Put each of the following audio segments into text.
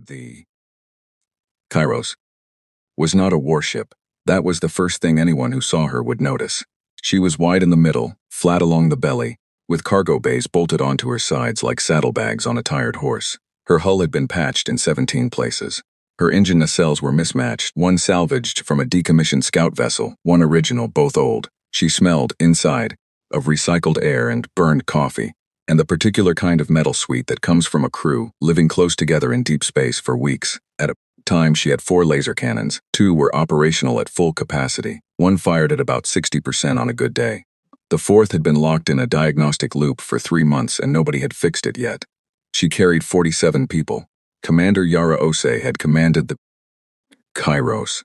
The Kairos was not a warship. That was the first thing anyone who saw her would notice. She was wide in the middle, flat along the belly, with cargo bays bolted onto her sides like saddlebags on a tired horse. Her hull had been patched in 17 places. Her engine nacelles were mismatched, one salvaged from a decommissioned scout vessel, one original, both old. She smelled, inside, of recycled air and burned coffee, and the particular kind of metal sweet that comes from a crew living close together in deep space for weeks. At a time, she had 4 laser cannons. 2 were operational at full capacity. 1 fired at about 60% on a good day. The 4th had been locked in a diagnostic loop for 3 months and nobody had fixed it yet. She carried 47 people. Commander Yara Ose had commanded the Kairos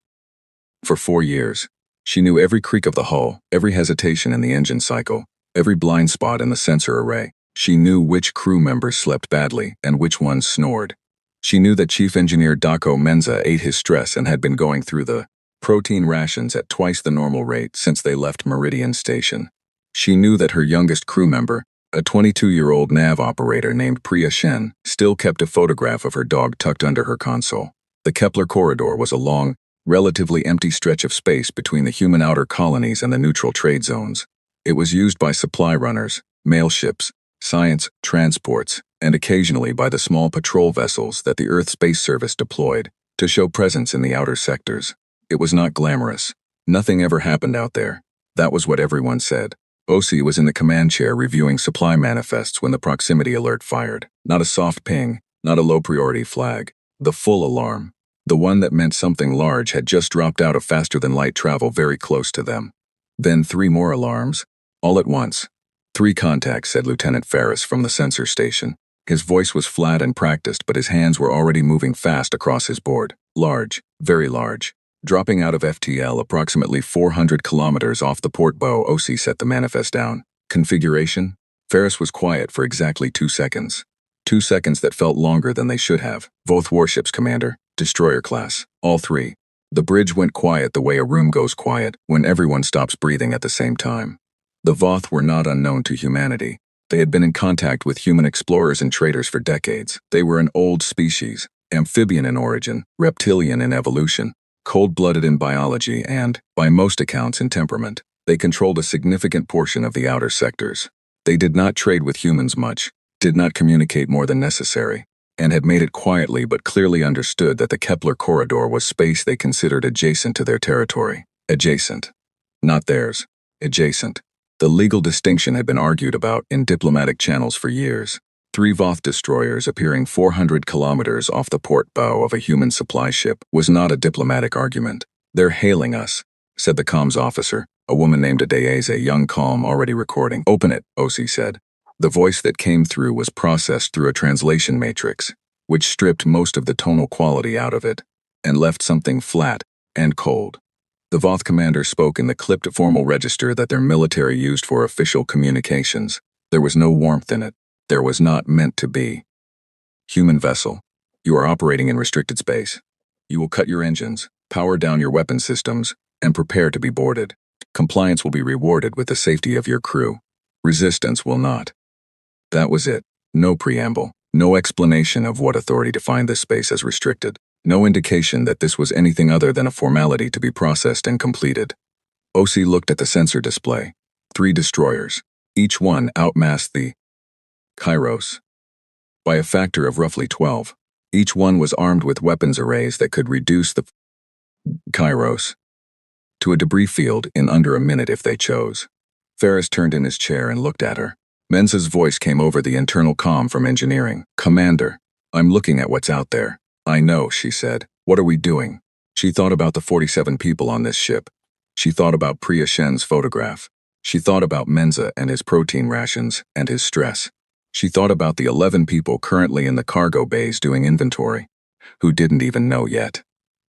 for 4 years. She knew every creak of the hull, every hesitation in the engine cycle, every blind spot in the sensor array. She knew which crew members slept badly and which ones snored. She knew that Chief Engineer Dako Menza ate his stress and had been going through the protein rations at twice the normal rate since they left Meridian Station. She knew that her youngest crew member, a 22-year-old nav operator named Priya Shen, still kept a photograph of her dog tucked under her console. The Kepler corridor was a long, relatively empty stretch of space between the human outer colonies and the neutral trade zones. It was used by supply runners, mail ships, science transports, and occasionally by the small patrol vessels that the Earth Space Service deployed to show presence in the outer sectors. It was not glamorous. Nothing ever happened out there. That was what everyone said. Osi was in the command chair reviewing supply manifests when the proximity alert fired. Not a soft ping, not a low priority flag. The full alarm. The one that meant something large had just dropped out of faster-than-light travel very close to them. Then 3 more alarms, all at once. 3 contacts, said Lieutenant Ferris from the sensor station. His voice was flat and practiced, but his hands were already moving fast across his board. Large, very large. Dropping out of FTL approximately 400 kilometers off the port bow, OC set the manifest down. Configuration? Ferris was quiet for exactly 2 seconds. 2 seconds that felt longer than they should have. Both warships, Commander. Destroyer class. All 3. The bridge went quiet the way a room goes quiet when everyone stops breathing at the same time. The Voth were not unknown to humanity. They had been in contact with human explorers and traders for decades. They were an old species, amphibian in origin, reptilian in evolution, cold-blooded in biology and, by most accounts, in temperament. They controlled a significant portion of the outer sectors. They did not trade with humans much, did not communicate more than necessary, and had made it quietly but clearly understood that the Kepler corridor was space they considered adjacent to their territory. Adjacent. Not theirs. Adjacent. The legal distinction had been argued about in diplomatic channels for years. 3 Voth destroyers appearing 400 kilometers off the port bow of a human supply ship was not a diplomatic argument. "They're hailing us," said the comms officer, a woman named Adeyeze, young calm, already recording. "Open it," OC said. The voice that came through was processed through a translation matrix, which stripped most of the tonal quality out of it, and left something flat and cold. The Voth commander spoke in the clipped formal register that their military used for official communications. There was no warmth in it. There was not meant to be. "Human vessel, you are operating in restricted space. You will cut your engines, power down your weapon systems, and prepare to be boarded. Compliance will be rewarded with the safety of your crew. Resistance will not." That was it. No preamble. No explanation of what authority defined this space as restricted. No indication that this was anything other than a formality to be processed and completed. OC looked at the sensor display. 3 destroyers. Each one outmassed the Kairos by a factor of roughly 12. Each one was armed with weapons arrays that could reduce the Kairos to a debris field in under a minute if they chose. Ferris turned in his chair and looked at her. Menza's voice came over the internal comm from engineering. "Commander, I'm looking at what's out there." "I know," she said. "What are we doing?" She thought about the 47 people on this ship. She thought about Priya Shen's photograph. She thought about Menza and his protein rations and his stress. She thought about the 11 people currently in the cargo bays doing inventory, who didn't even know yet.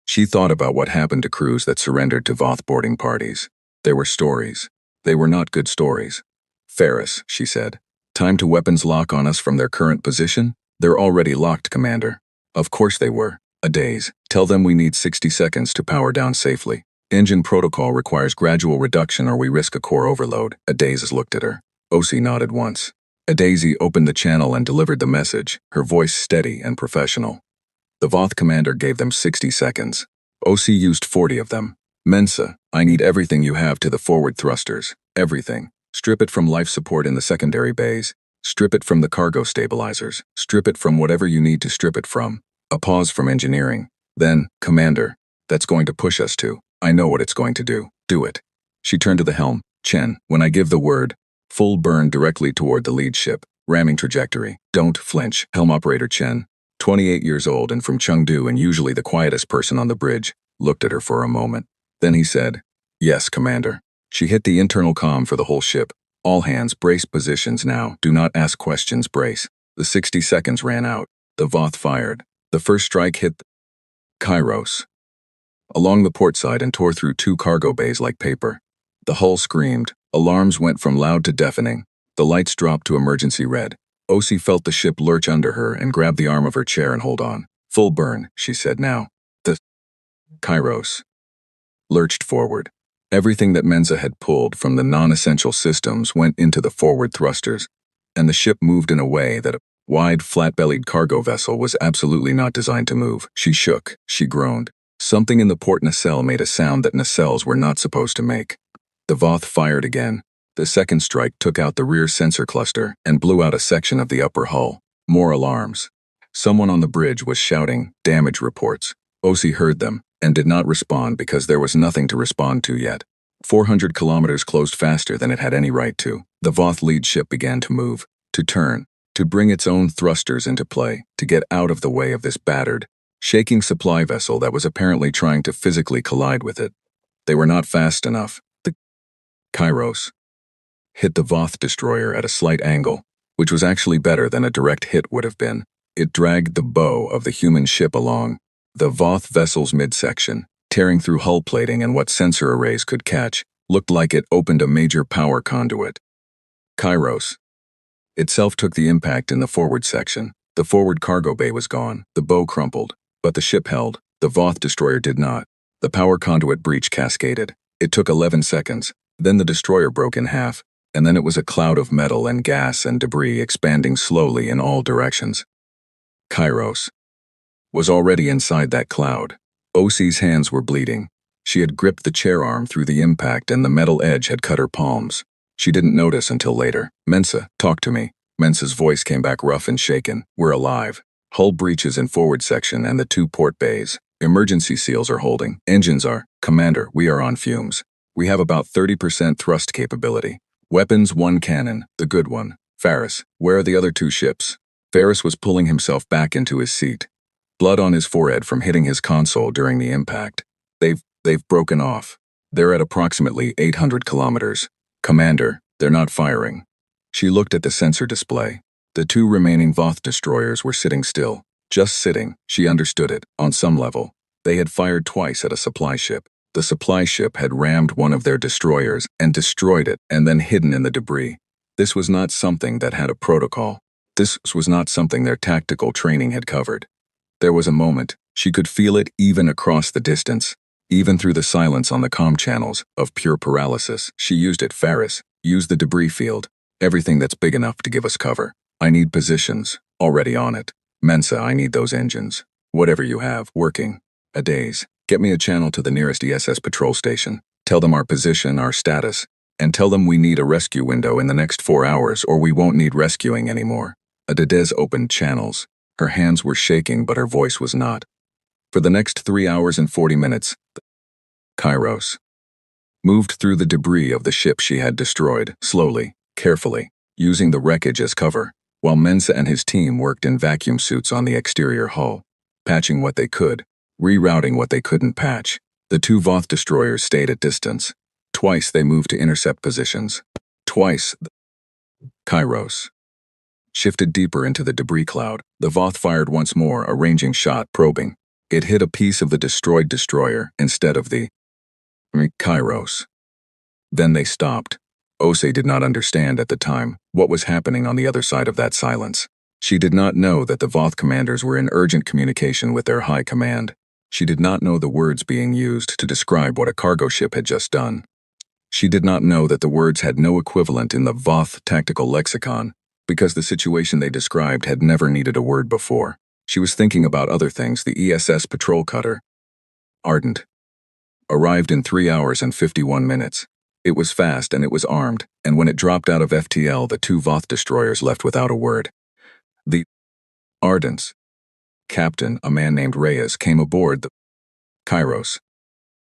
She thought about what happened to crews that surrendered to Voth boarding parties. There were stories. They were not good stories. "Ferris," she said, "time to weapons lock on us from their current position?" "They're already locked, Commander." "Of course they were. Adeyze, tell them we need 60 seconds to power down safely. Engine protocol requires gradual reduction or we risk a core overload." Adeyze looked at her. OC nodded once. Adeyze opened the channel and delivered the message, her voice steady and professional. The Voth commander gave them 60 seconds. OC used 40 of them. Mensa, I need everything you have to the forward thrusters. Everything. Strip it from life support in the secondary bays. Strip it from the cargo stabilizers. Strip it from whatever you need to strip it from. A pause from engineering. Then, Commander, that's going to push us to. I know what it's going to do. Do it. She turned to the helm. Chen, when I give the word, full burn directly toward the lead ship. Ramming trajectory. Don't flinch. Helm operator Chen, 28 years old and from Chengdu and usually the quietest person on the bridge, looked at her for a moment. Then he said, Yes, Commander. She hit the internal comm for the whole ship. All hands, brace positions now. Do not ask questions, brace. The 60 seconds ran out. The Voth fired. The first strike hit Kairos along the port side and tore through 2 cargo bays like paper. The hull screamed. Alarms went from loud to deafening. The lights dropped to emergency red. OC felt the ship lurch under her and grabbed the arm of her chair and hold on. Full burn, she said now. The Kairos lurched forward. Everything that Mensa had pulled from the non-essential systems went into the forward thrusters, and the ship moved in a way that a wide, flat-bellied cargo vessel was absolutely not designed to move. She shook. She groaned. Something in the port nacelle made a sound that nacelles were not supposed to make. The Voth fired again. The second strike took out the rear sensor cluster and blew out a section of the upper hull. More alarms. Someone on the bridge was shouting damage reports. OC heard them and did not respond because there was nothing to respond to yet. 400 kilometers closed faster than it had any right to. The Voth lead ship began to move, to turn, to bring its own thrusters into play, to get out of the way of this battered, shaking supply vessel that was apparently trying to physically collide with it. They were not fast enough. The Kairos hit the Voth destroyer at a slight angle, which was actually better than a direct hit would have been. It dragged the bow of the human ship along the Voth vessel's midsection, tearing through hull plating and what sensor arrays could catch. Looked like it opened a major power conduit. Kairos itself took the impact in the forward section. The forward cargo bay was gone. The bow crumpled, but the ship held. The Voth destroyer did not. The power conduit breach cascaded. It took 11 seconds. Then the destroyer broke in half, and then it was a cloud of metal and gas and debris expanding slowly in all directions. Kairos was already inside that cloud. OC's hands were bleeding. She had gripped the chair arm through the impact and the metal edge had cut her palms. She didn't notice until later. Mensa, talk to me. Mensa's voice came back rough and shaken. We're alive. Hull breaches in forward section and the 2 port bays. Emergency seals are holding. Engines are. Commander, we are on fumes. We have about 30% thrust capability. Weapons 1 cannon, the good one. Ferris, where are the other 2 ships? Ferris was pulling himself back into his seat. Blood on his forehead from hitting his console during the impact. They've broken off. They're at approximately 800 kilometers. Commander, they're not firing. She looked at the sensor display. The 2 remaining Voth destroyers were sitting still. Just sitting. She understood it, on some level. They had fired twice at a supply ship. The supply ship had rammed one of their destroyers and destroyed it and then hidden in the debris. This was not something that had a protocol. This was not something their tactical training had covered. There was a moment. She could feel it even across the distance. Even through the silence on the comm channels, of pure paralysis. She used it. Ferris, use the debris field. Everything that's big enough to give us cover. I need positions. Already on it. Mensa, I need those engines. Whatever you have, working. A daze. Get me a channel to the nearest ESS patrol station. Tell them our position, our status. And tell them we need a rescue window in the next 4 hours or we won't need rescuing anymore. Adedez opened channels. Her hands were shaking but her voice was not. For the next 3 hours and 40 minutes, Kairos moved through the debris of the ship she had destroyed, slowly, carefully, using the wreckage as cover, while Mensa and his team worked in vacuum suits on the exterior hull, patching what they could, rerouting what they couldn't patch. The 2 Voth destroyers stayed at distance. Twice they moved to intercept positions. Twice, Kairos shifted deeper into the debris cloud. The Voth fired once more, a ranging shot, probing. It hit a piece of the destroyed destroyer instead of the Kairos. Then they stopped. Ose did not understand at the time what was happening on the other side of that silence. She did not know that the Voth commanders were in urgent communication with their high command. She did not know the words being used to describe what a cargo ship had just done. She did not know that the words had no equivalent in the Voth tactical lexicon, because the situation they described had never needed a word before. She was thinking about other things. The ESS patrol cutter, Ardent, arrived in 3 hours and 51 minutes. It was fast and it was armed, and when it dropped out of FTL, the 2 Voth destroyers left without a word. The Ardent's captain, a man named Reyes, came aboard the Kairos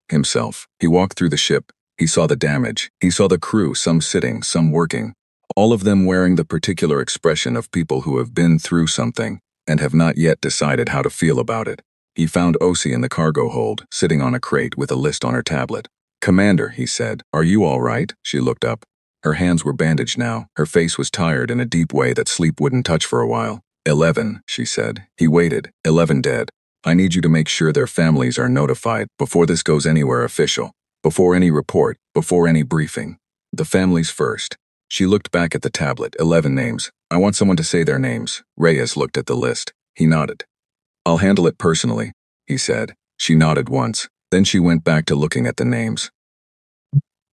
himself. He walked through the ship. He saw the damage. He saw the crew, some sitting, some working, all of them wearing the particular expression of people who have been through something and have not yet decided how to feel about it. He found Osi in the cargo hold, sitting on a crate with a list on her tablet. "Commander," he said, "are you all right?" She looked up. Her hands were bandaged now. Her face was tired in a deep way that sleep wouldn't touch for a while. 11, she said. He waited. 11 dead. I need you to make sure their families are notified before this goes anywhere official, before any report, before any briefing. The families first. She looked back at the tablet. 11 names. I want someone to say their names. Reyes looked at the list. He nodded. I'll handle it personally, he said. She nodded once. Then she went back to looking at the names.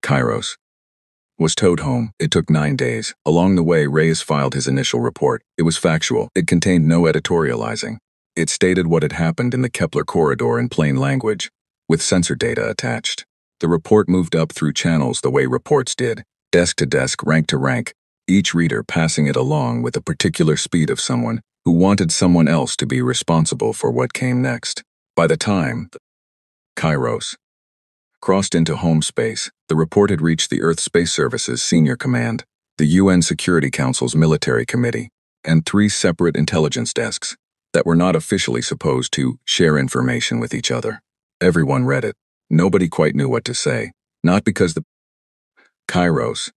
Kairos was towed home. It took 9 days. Along the way, Reyes filed his initial report. It was factual. It contained no editorializing. It stated what had happened in the Kepler corridor in plain language, with sensor data attached. The report moved up through channels the way reports did, desk to desk, rank to rank, each reader passing it along with a particular speed of someone who wanted someone else to be responsible for what came next. By the time Kairos crossed into home space, the report had reached the Earth Space Service's senior command, the UN Security Council's military committee, and 3 separate intelligence desks that were not officially supposed to share information with each other. Everyone read it. Nobody quite knew what to say, not because the Kairos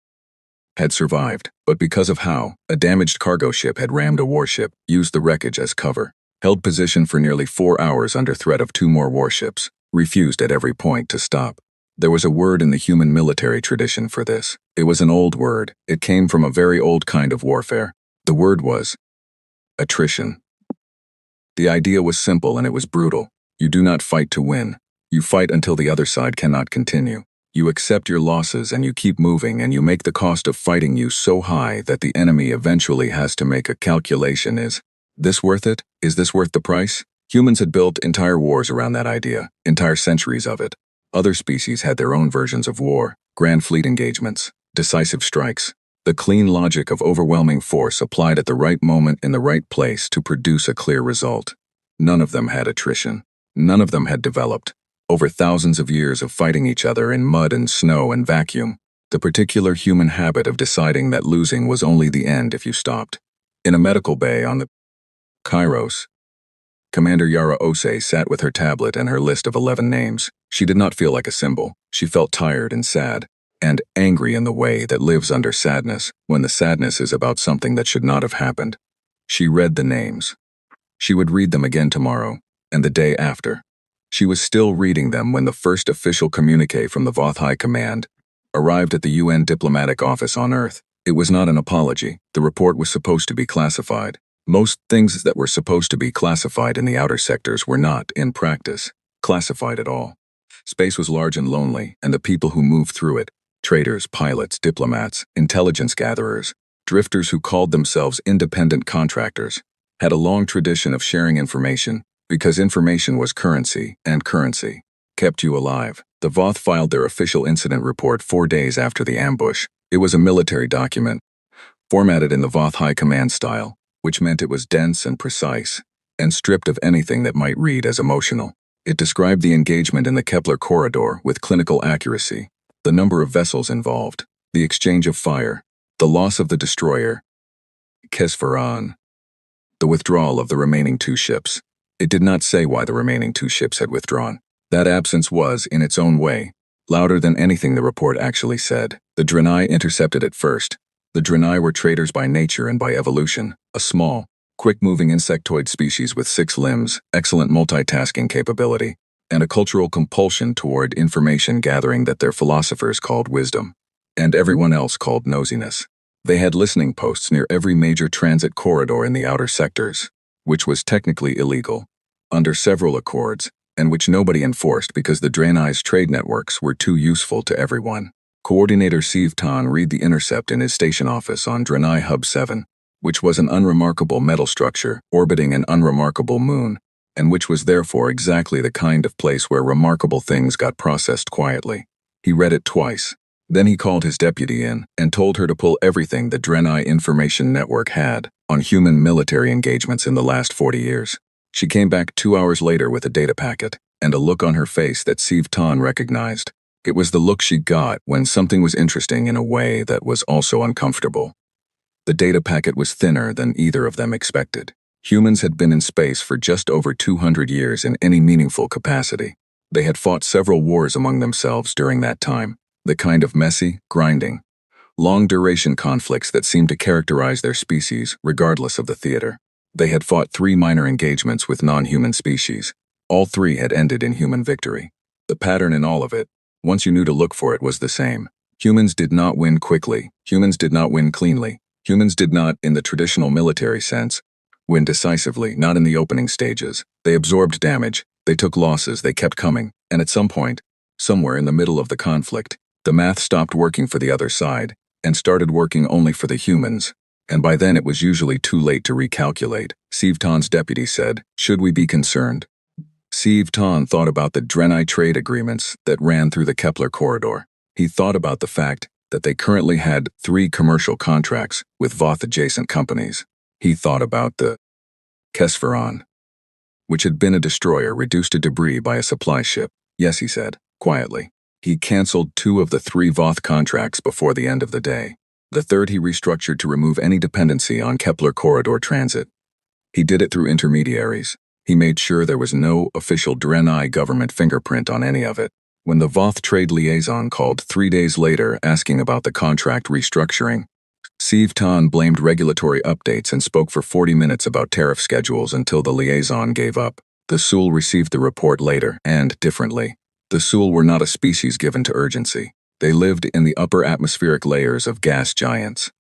had survived, but because of how a damaged cargo ship had rammed a warship, used the wreckage as cover, held position for nearly 4 hours under threat of 2 more warships, refused at every point to stop. There was a word in the human military tradition for this. It was an old word. It came from a very old kind of warfare. The word was attrition. The idea was simple and it was brutal. You do not fight to win. You fight until the other side cannot continue. You accept your losses and you keep moving, and you make the cost of fighting you so high that the enemy eventually has to make a calculation. Is this worth it? Is this worth the price? Humans had built entire wars around that idea, entire centuries of it. Other species had their own versions of war, grand fleet engagements, decisive strikes, the clean logic of overwhelming force applied at the right moment in the right place to produce a clear result. None of them had attrition. None of them had developed, over thousands of years of fighting each other in mud and snow and vacuum, the particular human habit of deciding that losing was only the end if you stopped. In a medical bay on the Kairos, Commander Yara Ose sat with her tablet and her list of 11 names. She did not feel like a symbol. She felt tired and sad, and angry in the way that lives under sadness, when the sadness is about something that should not have happened. She read the names. She would read them again tomorrow, and the day after. She was still reading them when the first official communique from the Voth High Command arrived at the UN diplomatic office on Earth. It was not an apology. The report was supposed to be classified. Most things that were supposed to be classified in the outer sectors were not, in practice, classified at all. Space was large and lonely, and the people who moved through it, traders, pilots, diplomats, intelligence gatherers, drifters who called themselves independent contractors, had a long tradition of sharing information, because information was currency, and currency kept you alive. The Voth filed their official incident report 4 days after the ambush. It was a military document, formatted in the Voth High Command style, which meant it was dense and precise, and stripped of anything that might read as emotional. It described the engagement in the Kepler corridor with clinical accuracy, the number of vessels involved, the exchange of fire, the loss of the destroyer, Kesfaran, the withdrawal of the remaining 2 ships. It did not say why the remaining 2 ships had withdrawn. That absence was, in its own way, louder than anything the report actually said. The Draenei intercepted it first. The Draenei were traders by nature and by evolution, a small, quick-moving insectoid species with 6 limbs, excellent multitasking capability, and a cultural compulsion toward information gathering that their philosophers called wisdom, and everyone else called nosiness. They had listening posts near every major transit corridor in the outer sectors, which was technically illegal, under several accords, and which nobody enforced because the Draenei's trade networks were too useful to everyone. Coordinator Sieve Tan read the intercept in his station office on Draenei Hub 7. which was an unremarkable metal structure orbiting an unremarkable moon, and which was therefore exactly the kind of place where remarkable things got processed quietly. He read it twice. Then he called his deputy in and told her to pull everything the Drenai Information Network had on human military engagements in the last 40 years. She came back 2 hours later with a data packet and a look on her face that Siv Tan recognized. It was the look she got when something was interesting in a way that was also uncomfortable. The data packet was thinner than either of them expected. Humans had been in space for just over 200 years in any meaningful capacity. They had fought several wars among themselves during that time, the kind of messy, grinding, long-duration conflicts that seemed to characterize their species regardless of the theater. They had fought 3 minor engagements with non-human species. All 3 had ended in human victory. The pattern in all of it, once you knew to look for it, was the same. Humans did not win quickly. Humans did not win cleanly. Humans did not, in the traditional military sense, win decisively, not in the opening stages. They absorbed damage, they took losses, they kept coming, and at some point, somewhere in the middle of the conflict, the math stopped working for the other side and started working only for the humans. And by then it was usually too late to recalculate. Siv Tan's deputy said, "Should we be concerned?" Siv Tan thought about the Drenai trade agreements that ran through the Kepler corridor. He thought about the fact that they currently had 3 commercial contracts with Voth-adjacent companies. He thought about the Kesferon, which had been a destroyer reduced to debris by a supply ship. Yes, he said, quietly. He canceled 2 of the 3 Voth contracts before the end of the day. The third he restructured to remove any dependency on Kepler corridor transit. He did it through intermediaries. He made sure there was no official Drenai government fingerprint on any of it. When the Voth trade liaison called 3 days later asking about the contract restructuring, Siv Tan blamed regulatory updates and spoke for 40 minutes about tariff schedules until the liaison gave up. The Sul received the report later, and, differently, the Sul were not a species given to urgency. They lived in the upper atmospheric layers of gas giants,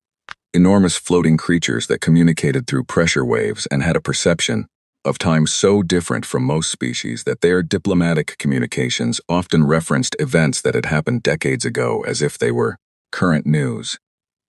enormous floating creatures that communicated through pressure waves and had a perception of time so different from most species that their diplomatic communications often referenced events that had happened decades ago as if they were current news.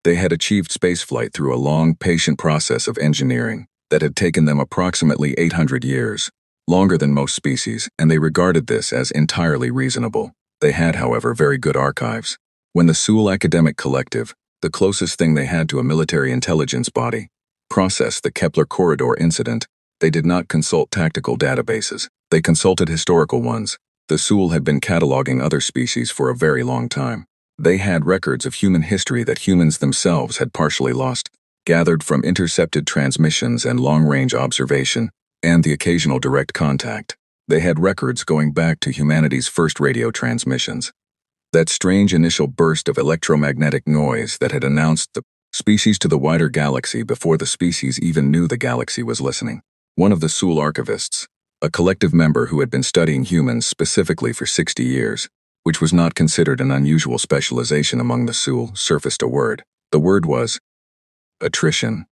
They had achieved spaceflight through a long, patient process of engineering that had taken them approximately 800 years, longer than most species, and they regarded this as entirely reasonable. They had, however, very good archives. When the Sul Academic Collective, the closest thing they had to a military intelligence body, processed the Kepler corridor incident, they did not consult tactical databases. They consulted historical ones. The Sul had been cataloging other species for a very long time. They had records of human history that humans themselves had partially lost, gathered from intercepted transmissions and long-range observation, and the occasional direct contact. They had records going back to humanity's first radio transmissions. That strange initial burst of electromagnetic noise that had announced the species to the wider galaxy before the species even knew the galaxy was listening. One of the Sul archivists, a collective member who had been studying humans specifically for 60 years, which was not considered an unusual specialization among the Sul, surfaced a word. The word was attrition.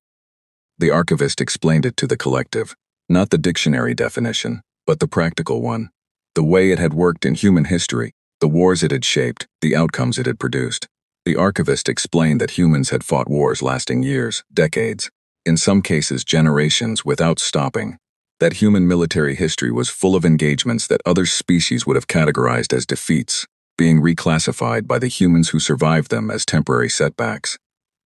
The archivist explained it to the collective, not the dictionary definition, but the practical one. The way it had worked in human history, the wars it had shaped, the outcomes it had produced. The archivist explained that humans had fought wars lasting years, decades, in some cases generations, without stopping. That human military history was full of engagements that other species would have categorized as defeats, being reclassified by the humans who survived them as temporary setbacks.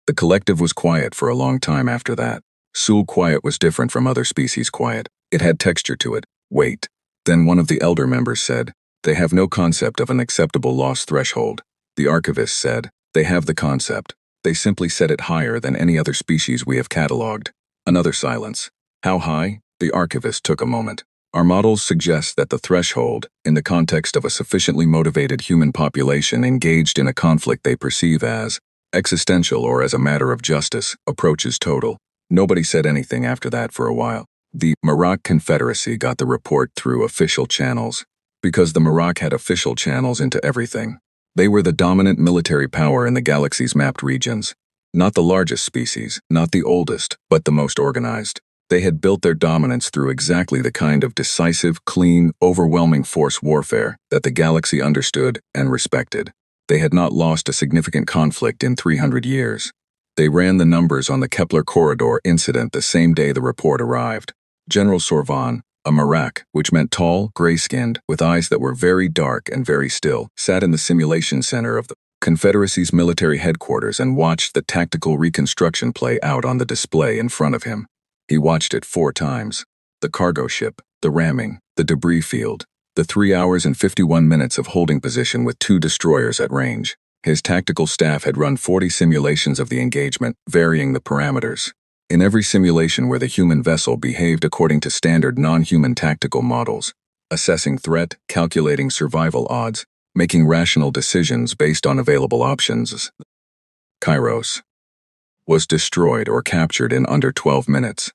The collective was quiet for a long time after that. Sul quiet was different from other species' quiet. It had texture to it, weight. Then one of the elder members said, "They have no concept of an acceptable loss threshold." The archivist said, "They have the concept. They simply set it higher than any other species we have cataloged." Another silence. How high? The archivist took a moment. "Our models suggest that the threshold, in the context of a sufficiently motivated human population engaged in a conflict they perceive as existential or as a matter of justice, approaches total." Nobody said anything after that for a while. The Marak Confederacy got the report through official channels, because the Marak had official channels into everything. They were the dominant military power in the galaxy's mapped regions. Not the largest species, not the oldest, but the most organized. They had built their dominance through exactly the kind of decisive, clean, overwhelming force warfare that the galaxy understood and respected. They had not lost a significant conflict in 300 years. They ran the numbers on the Kepler corridor incident the same day the report arrived. General Sorvan, a Marak, which meant tall, gray-skinned, with eyes that were very dark and very still, sat in the simulation center of the Confederacy's military headquarters and watched the tactical reconstruction play out on the display in front of him. He watched it 4 times. The cargo ship, the ramming, the debris field, the 3 hours and 51 minutes of holding position with 2 destroyers at range. His tactical staff had run 40 simulations of the engagement, varying the parameters. In every simulation where the human vessel behaved according to standard non-human tactical models, assessing threat, calculating survival odds, making rational decisions based on available options, Kairos was destroyed or captured in under 12 minutes.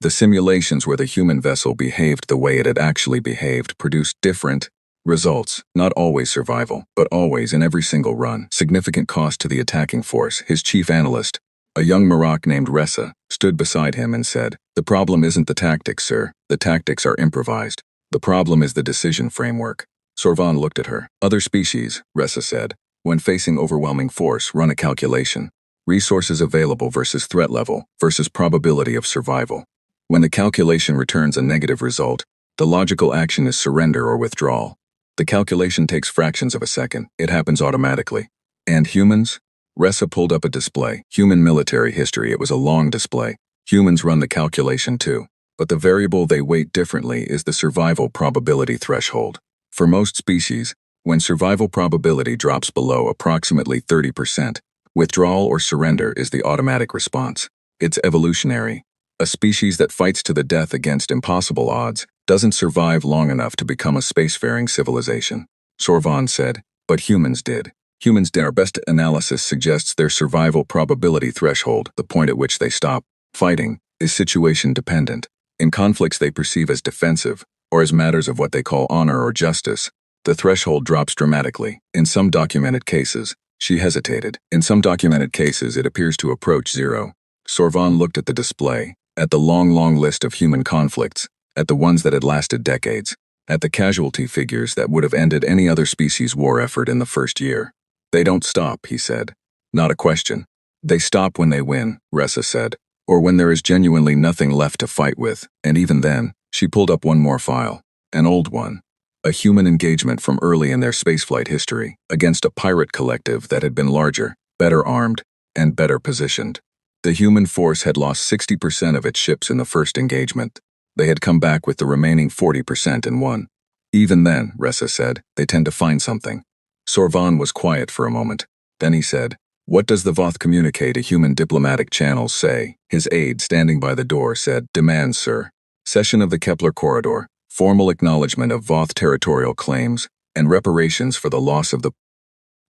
The simulations where the human vessel behaved the way it had actually behaved produced different results, not always survival, but always in every single run. Significant cost to the attacking force. His chief analyst, a young Marak named Ressa, stood beside him and said, "The problem isn't the tactics, sir. The tactics are improvised. The problem is the decision framework." Sorvan looked at her. "Other species," Ressa said, "when facing overwhelming force, run a calculation. Resources available versus threat level versus probability of survival. When the calculation returns a negative result, the logical action is surrender or withdrawal. The calculation takes fractions of a second. It happens automatically. And humans?" Ressa pulled up a display. Human military history. It was a long display. Humans run the calculation too. But the variable they weight differently is the survival probability threshold. For most species, when survival probability drops below approximately 30%, withdrawal or surrender is the automatic response. It's evolutionary. A species that fights to the death against impossible odds doesn't survive long enough to become a spacefaring civilization. Sorvan said, "But humans did. Humans did. Our best analysis suggests their survival probability threshold, the point at which they stop fighting, is situation dependent. In conflicts they perceive as defensive, or as matters of what they call honor or justice, the threshold drops dramatically. In some documented cases," she hesitated, "in some documented cases it appears to approach 0. Sorvan looked at the display, at the long list of human conflicts, at the ones that had lasted decades, at the casualty figures that would have ended any other species' war effort in the first year. "They don't stop," he said. "Not a question. They stop when they win," Ressa said, "or when there is genuinely nothing left to fight with, and even then." She pulled up one more file, an old one, a human engagement from early in their spaceflight history, against a pirate collective that had been larger, better armed, and better positioned. The human force had lost 60% of its ships in the first engagement. They had come back with the remaining 40% and won. "Even then," Ressa said, "they tend to find something." Sorvan was quiet for a moment. Then he said, "What does the Voth communicate a human diplomatic channels say?" His aide, standing by the door, said, "Demands, sir. Session of the Kepler corridor, formal acknowledgement of Voth territorial claims, and reparations for the loss of the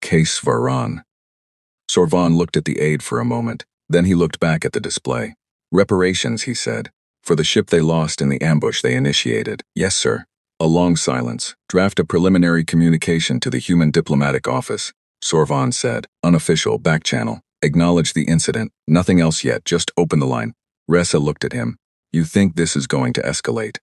Case Varan." Sorvan looked at the aide for a moment. Then he looked back at the display. "Reparations," he said, "for the ship they lost in the ambush they initiated." "Yes, sir." A long silence. "Draft a preliminary communication to the Human Diplomatic Office," Sorvan said. "Unofficial, back channel. Acknowledge the incident. Nothing else yet, just open the line." Ressa looked at him. "You think this is going to escalate?"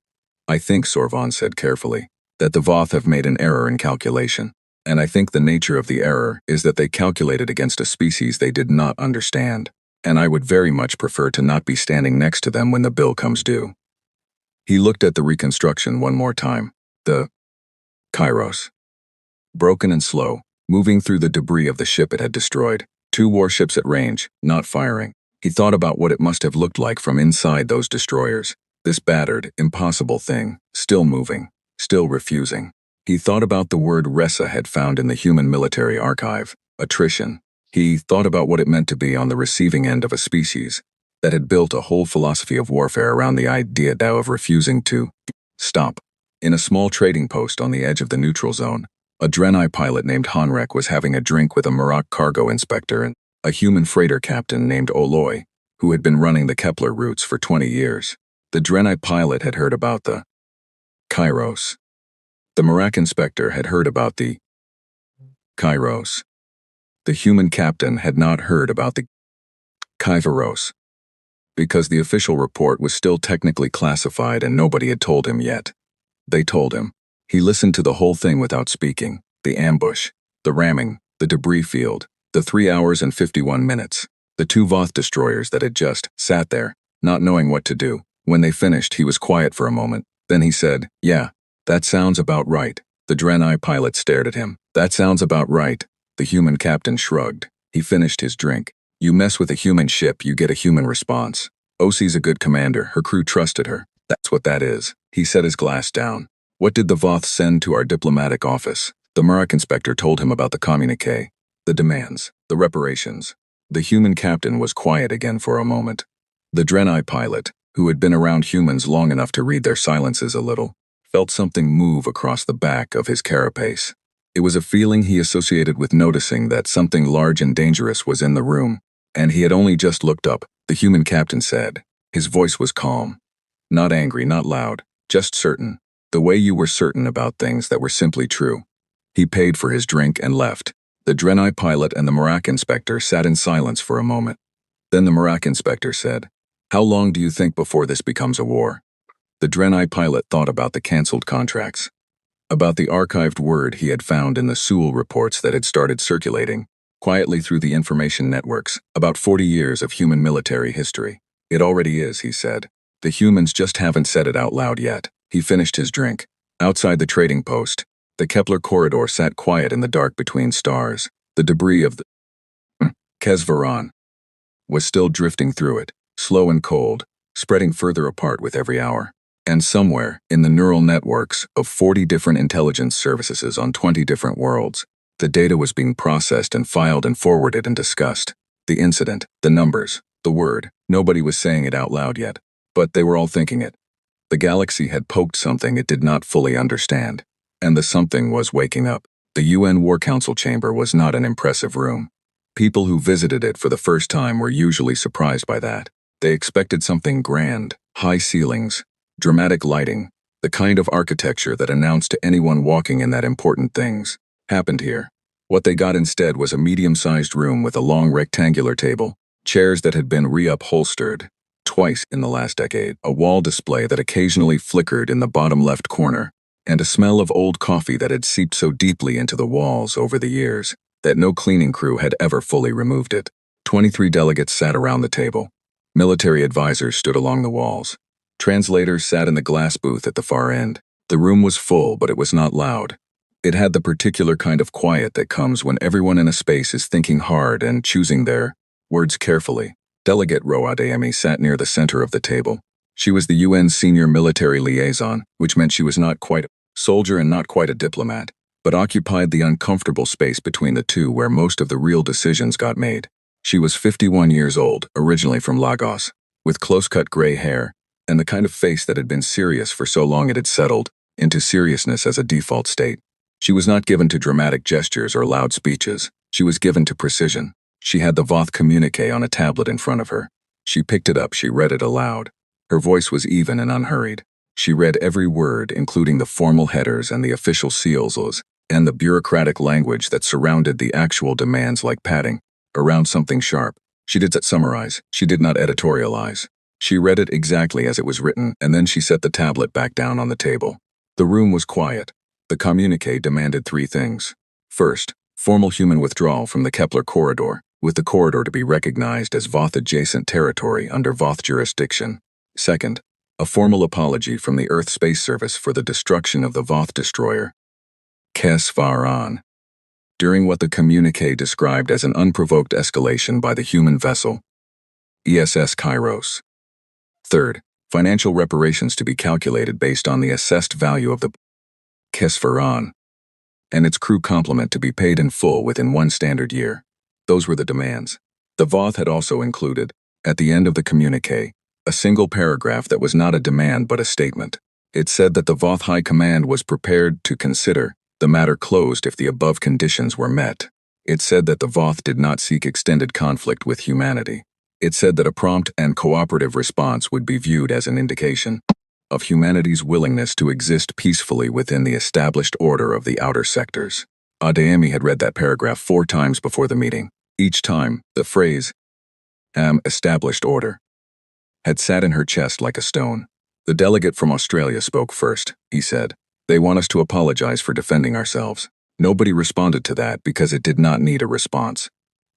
"I think," Sorvan said carefully, "that the Voth have made an error in calculation. And I think the nature of the error is that they calculated against a species they did not understand. And I would very much prefer to not be standing next to them when the bill comes due." He looked at the reconstruction one more time. The Kairos. Broken and slow, moving through the debris of the ship it had destroyed. 2 warships at range, not firing. He thought about what it must have looked like from inside those destroyers. This battered, impossible thing, still moving, still refusing. He thought about the word Ressa had found in the human military archive, attrition. He thought about what it meant to be on the receiving end of a species that had built a whole philosophy of warfare around the idea of refusing to stop. In a small trading post on the edge of the neutral zone, a Drenai pilot named Hanrek was having a drink with a Marak cargo inspector and a human freighter captain named Oloy, who had been running the Kepler routes for 20 years. The Drenai pilot had heard about the Kairos. The Marak inspector had heard about the Kairos. The human captain had not heard about the Kairos, because the official report was still technically classified and nobody had told him yet. They told him. He listened to the whole thing without speaking. The ambush, the ramming, the debris field, the 3 hours and 51 minutes. The two Voth destroyers that had just sat there, not knowing what to do. When they finished, he was quiet for a moment. Then he said, "Yeah, that sounds about right." The Draenei pilot stared at him. "That sounds about right." The human captain shrugged. He finished his drink. "You mess with a human ship, you get a human response. Osi's a good commander. Her crew trusted her. That's what that is." He set his glass down. "What did the Voth send to our diplomatic office?" The Murak inspector told him about the communique, the demands, the reparations. The human captain was quiet again for a moment. The Draenei pilot, who had been around humans long enough to read their silences a little, felt something move across the back of his carapace. It was a feeling he associated with noticing that something large and dangerous was in the room, and he had only just looked up, the human captain said. His voice was calm. Not angry, not loud, just certain. The way you were certain about things that were simply true. He paid for his drink and left. The Draenei pilot and the Murak inspector sat in silence for a moment. Then the Murak inspector said, "How long do you think before this becomes a war?" The Draenei pilot thought about the cancelled contracts, about the archived word he had found in the Sewell reports that had started circulating quietly through the information networks, about 40 years of human military history. "It already is," he said. "The humans just haven't said it out loud yet." He finished his drink. Outside the trading post, the Kepler corridor sat quiet in the dark between stars. The debris of the Kesvaran was still drifting through it, slow and cold, spreading further apart with every hour. And somewhere, in the neural networks of 40 different intelligence services on 20 different worlds, the data was being processed and filed and forwarded and discussed. The incident, the numbers, the word, nobody was saying it out loud yet, but they were all thinking it. The galaxy had poked something it did not fully understand, and the something was waking up. The UN War Council chamber was not an impressive room. People who visited it for the first time were usually surprised by that. They expected something grand, high ceilings, dramatic lighting, the kind of architecture that announced to anyone walking in that important things happened here. What they got instead was a medium-sized room with a long rectangular table, chairs that had been reupholstered twice in the last decade, a wall display that occasionally flickered in the bottom left corner, and a smell of old coffee that had seeped so deeply into the walls over the years that no cleaning crew had ever fully removed it. 23 delegates sat around the table. Military advisors stood along the walls. Translators sat in the glass booth at the far end. The room was full, but it was not loud. It had the particular kind of quiet that comes when everyone in a space is thinking hard and choosing their words carefully. Delegate Roa Adeyemi sat near the center of the table. She was the UN's senior military liaison, which meant she was not quite a soldier and not quite a diplomat, but occupied the uncomfortable space between the two where most of the real decisions got made. She was 51 years old, originally from Lagos, with close-cut gray hair, and the kind of face that had been serious for so long it had settled into seriousness as a default state. She was not given to dramatic gestures or loud speeches. She was given to precision. She had the Voth communique on a tablet in front of her. She picked it up, she read it aloud. Her voice was even and unhurried. She read every word, including the formal headers and the official seals, and the bureaucratic language that surrounded the actual demands like padding around something sharp. She did not summarize. She did not editorialize. She read it exactly as it was written, and then she set the tablet back down on the table. The room was quiet. The communique demanded 3 things. First, formal human withdrawal from the Kepler corridor, with the corridor to be recognized as Voth-adjacent territory under Voth jurisdiction. Second, a formal apology from the Earth Space Service for the destruction of the Voth destroyer, Kesvaran, during what the communique described as an unprovoked escalation by the human vessel, ESS Kairos. Third, financial reparations to be calculated based on the assessed value of the Kesvaran, and its crew complement to be paid in full within 1 standard year. Those were the demands. The Voth had also included, at the end of the communique, a single paragraph that was not a demand but a statement. It said that the Voth High Command was prepared to consider the matter closed if the above conditions were met. It said that the Voth did not seek extended conflict with humanity. It said that a prompt and cooperative response would be viewed as an indication of humanity's willingness to exist peacefully within the established order of the outer sectors. Adeyemi had read that paragraph 4 times before the meeting. Each time, the phrase, established order, had sat in her chest like a stone. The delegate from Australia spoke first. He said, "They want us to apologize for defending ourselves." Nobody responded to that because it did not need a response.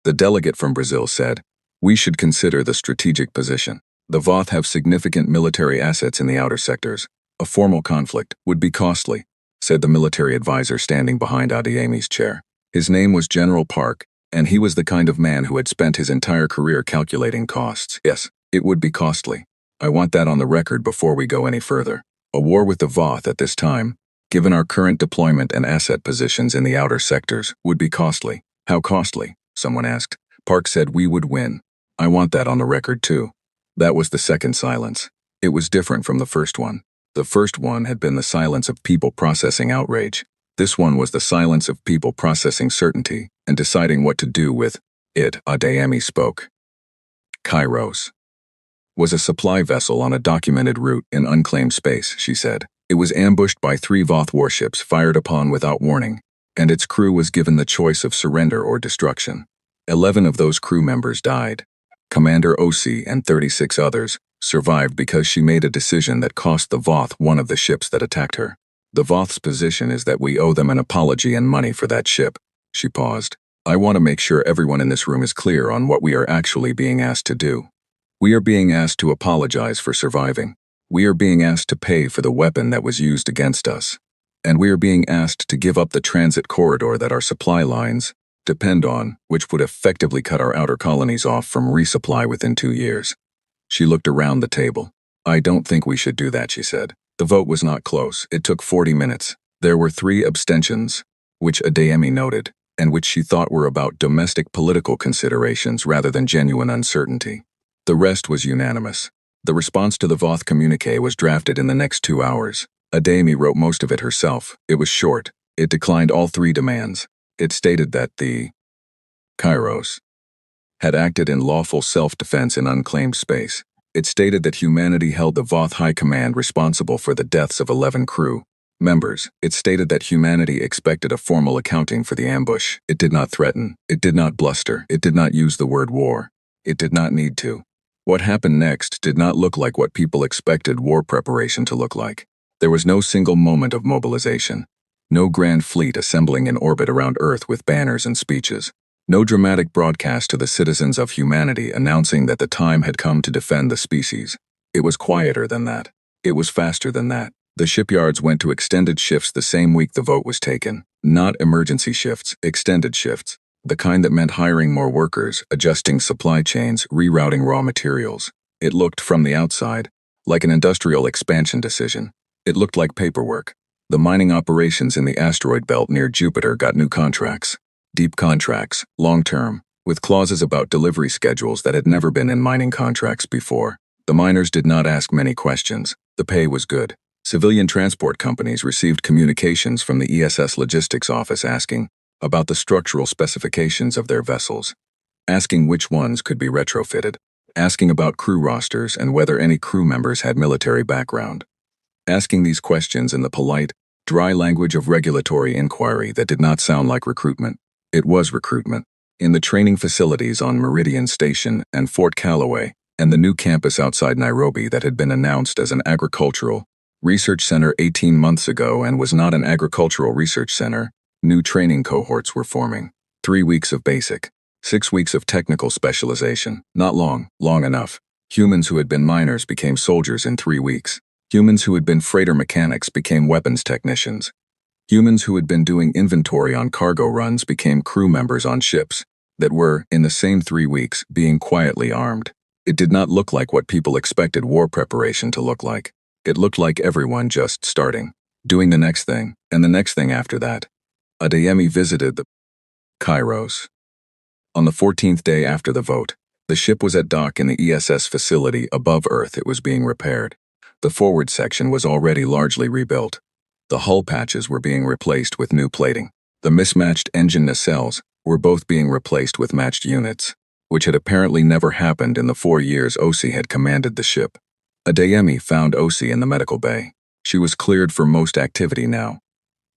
The delegate from Brazil said, We should consider the strategic position. The Voth have significant military assets in the outer sectors. A formal conflict would be costly, said the military advisor standing behind Adeyemi's chair. His name was General Park, and he was the kind of man who had spent his entire career calculating costs. Yes, it would be costly. I want that on the record before we go any further. A war with the Voth at this time, given our current deployment and asset positions in the outer sectors, would be costly. How costly? Someone asked. Park said we would win. I want that on the record too. That was the second silence. It was different from the first one. The first one had been the silence of people processing outrage. This one was the silence of people processing certainty and deciding what to do with it. Adeyemi spoke. Kairos was a supply vessel on a documented route in unclaimed space, she said. It was ambushed by 3 Voth warships fired upon without warning, and its crew was given the choice of surrender or destruction. 11 of those crew members died. Commander Osi and 36 others survived because she made a decision that cost the Voth one of the ships that attacked her. The Voth's position is that we owe them an apology and money for that ship. She paused. I want to make sure everyone in this room is clear on what we are actually being asked to do. We are being asked to apologize for surviving. We are being asked to pay for the weapon that was used against us. And we are being asked to give up the transit corridor that our supply lines depend on, which would effectively cut our outer colonies off from resupply within 2 years. She looked around the table. I don't think we should do that, she said. The vote was not close. It took 40 minutes. There were 3 abstentions, which Adeyemi noted, and which she thought were about domestic political considerations rather than genuine uncertainty. The rest was unanimous. The response to the Voth communique was drafted in the next 2 hours. Adeyemi wrote most of it herself. It was short. It declined all 3 demands. It stated that the Kairos had acted in lawful self-defense in unclaimed space. It stated that humanity held the Voth High Command responsible for the deaths of 11 crew members. It stated that humanity expected a formal accounting for the ambush. It did not threaten. It did not bluster. It did not use the word war. It did not need to. What happened next did not look like what people expected war preparation to look like. There was no single moment of mobilization. No grand fleet assembling in orbit around Earth with banners and speeches. No dramatic broadcast to the citizens of humanity announcing that the time had come to defend the species. It was quieter than that. It was faster than that. The shipyards went to extended shifts the same week the vote was taken. Not emergency shifts, extended shifts. The kind that meant hiring more workers, adjusting supply chains, rerouting raw materials. It looked, from the outside, like an industrial expansion decision. It looked like paperwork. The mining operations in the asteroid belt near Jupiter got new contracts. Deep contracts, long-term, with clauses about delivery schedules that had never been in mining contracts before. The miners did not ask many questions. The pay was good. Civilian transport companies received communications from the ESS logistics office asking about the structural specifications of their vessels, asking which ones could be retrofitted, asking about crew rosters and whether any crew members had military background. Asking these questions in the polite, dry language of regulatory inquiry that did not sound like recruitment. It was recruitment. In the training facilities on Meridian Station and Fort Callaway, and the new campus outside Nairobi that had been announced as an agricultural research center 18 months ago and was not an agricultural research center, new training cohorts were forming. 3 weeks of basic, 6 weeks of technical specialization. Not long, long enough. Humans who had been miners became soldiers in 3 weeks. Humans who had been freighter mechanics became weapons technicians. Humans who had been doing inventory on cargo runs became crew members on ships that were, in the same 3 weeks, being quietly armed. It did not look like what people expected war preparation to look like. It looked like everyone just starting, doing the next thing, and the next thing after that. Adeyemi visited the Kairos. On the 14th day after the vote, the ship was at dock in the ESS facility above Earth. It was being repaired. The forward section was already largely rebuilt. The hull patches were being replaced with new plating. The mismatched engine nacelles were both being replaced with matched units, which had apparently never happened in the 4 years Osi had commanded the ship. Adeyemi found Osi in the medical bay. She was cleared for most activity now.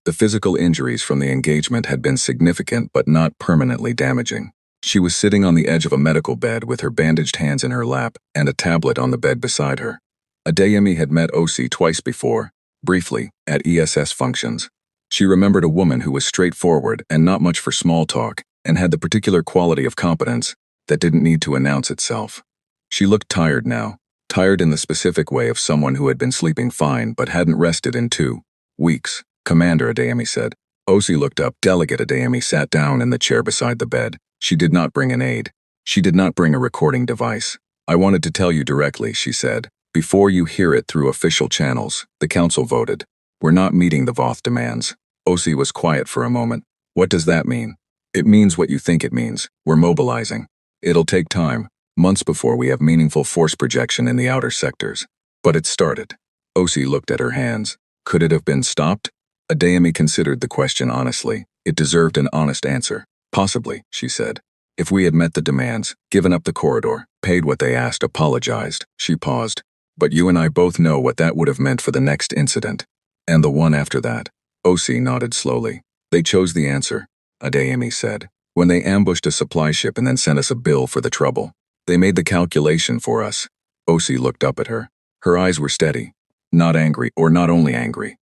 The physical injuries from the engagement had been significant but not permanently damaging. She was sitting on the edge of a medical bed with her bandaged hands in her lap and a tablet on the bed beside her. Adeyemi had met Osi twice before, briefly, at ESS functions. She remembered a woman who was straightforward and not much for small talk, and had the particular quality of competence that didn't need to announce itself. She looked tired now, tired in the specific way of someone who had been sleeping fine but hadn't rested in 2 weeks. Commander, Adeyemi said. Osi looked up. Delegate Adeyemi sat down in the chair beside the bed. She did not bring an aide. She did not bring a recording device. I wanted to tell you directly, she said. Before you hear it through official channels, the council voted. We're not meeting the Voth demands. Osi was quiet for a moment. What does that mean? It means what you think it means. We're mobilizing. It'll take time, months before we have meaningful force projection in the outer sectors. But it started. Osi looked at her hands. Could it have been stopped? Adeyemi considered the question honestly. It deserved an honest answer. Possibly, she said. If we had met the demands, given up the corridor, paid what they asked, apologized, she paused. But you and I both know what that would have meant for the next incident. And the one after that. Osi nodded slowly. They chose the answer, Adeyemi said. When they ambushed a supply ship and then sent us a bill for the trouble. They made the calculation for us. Osi looked up at her. Her eyes were steady. Not angry, or not only angry.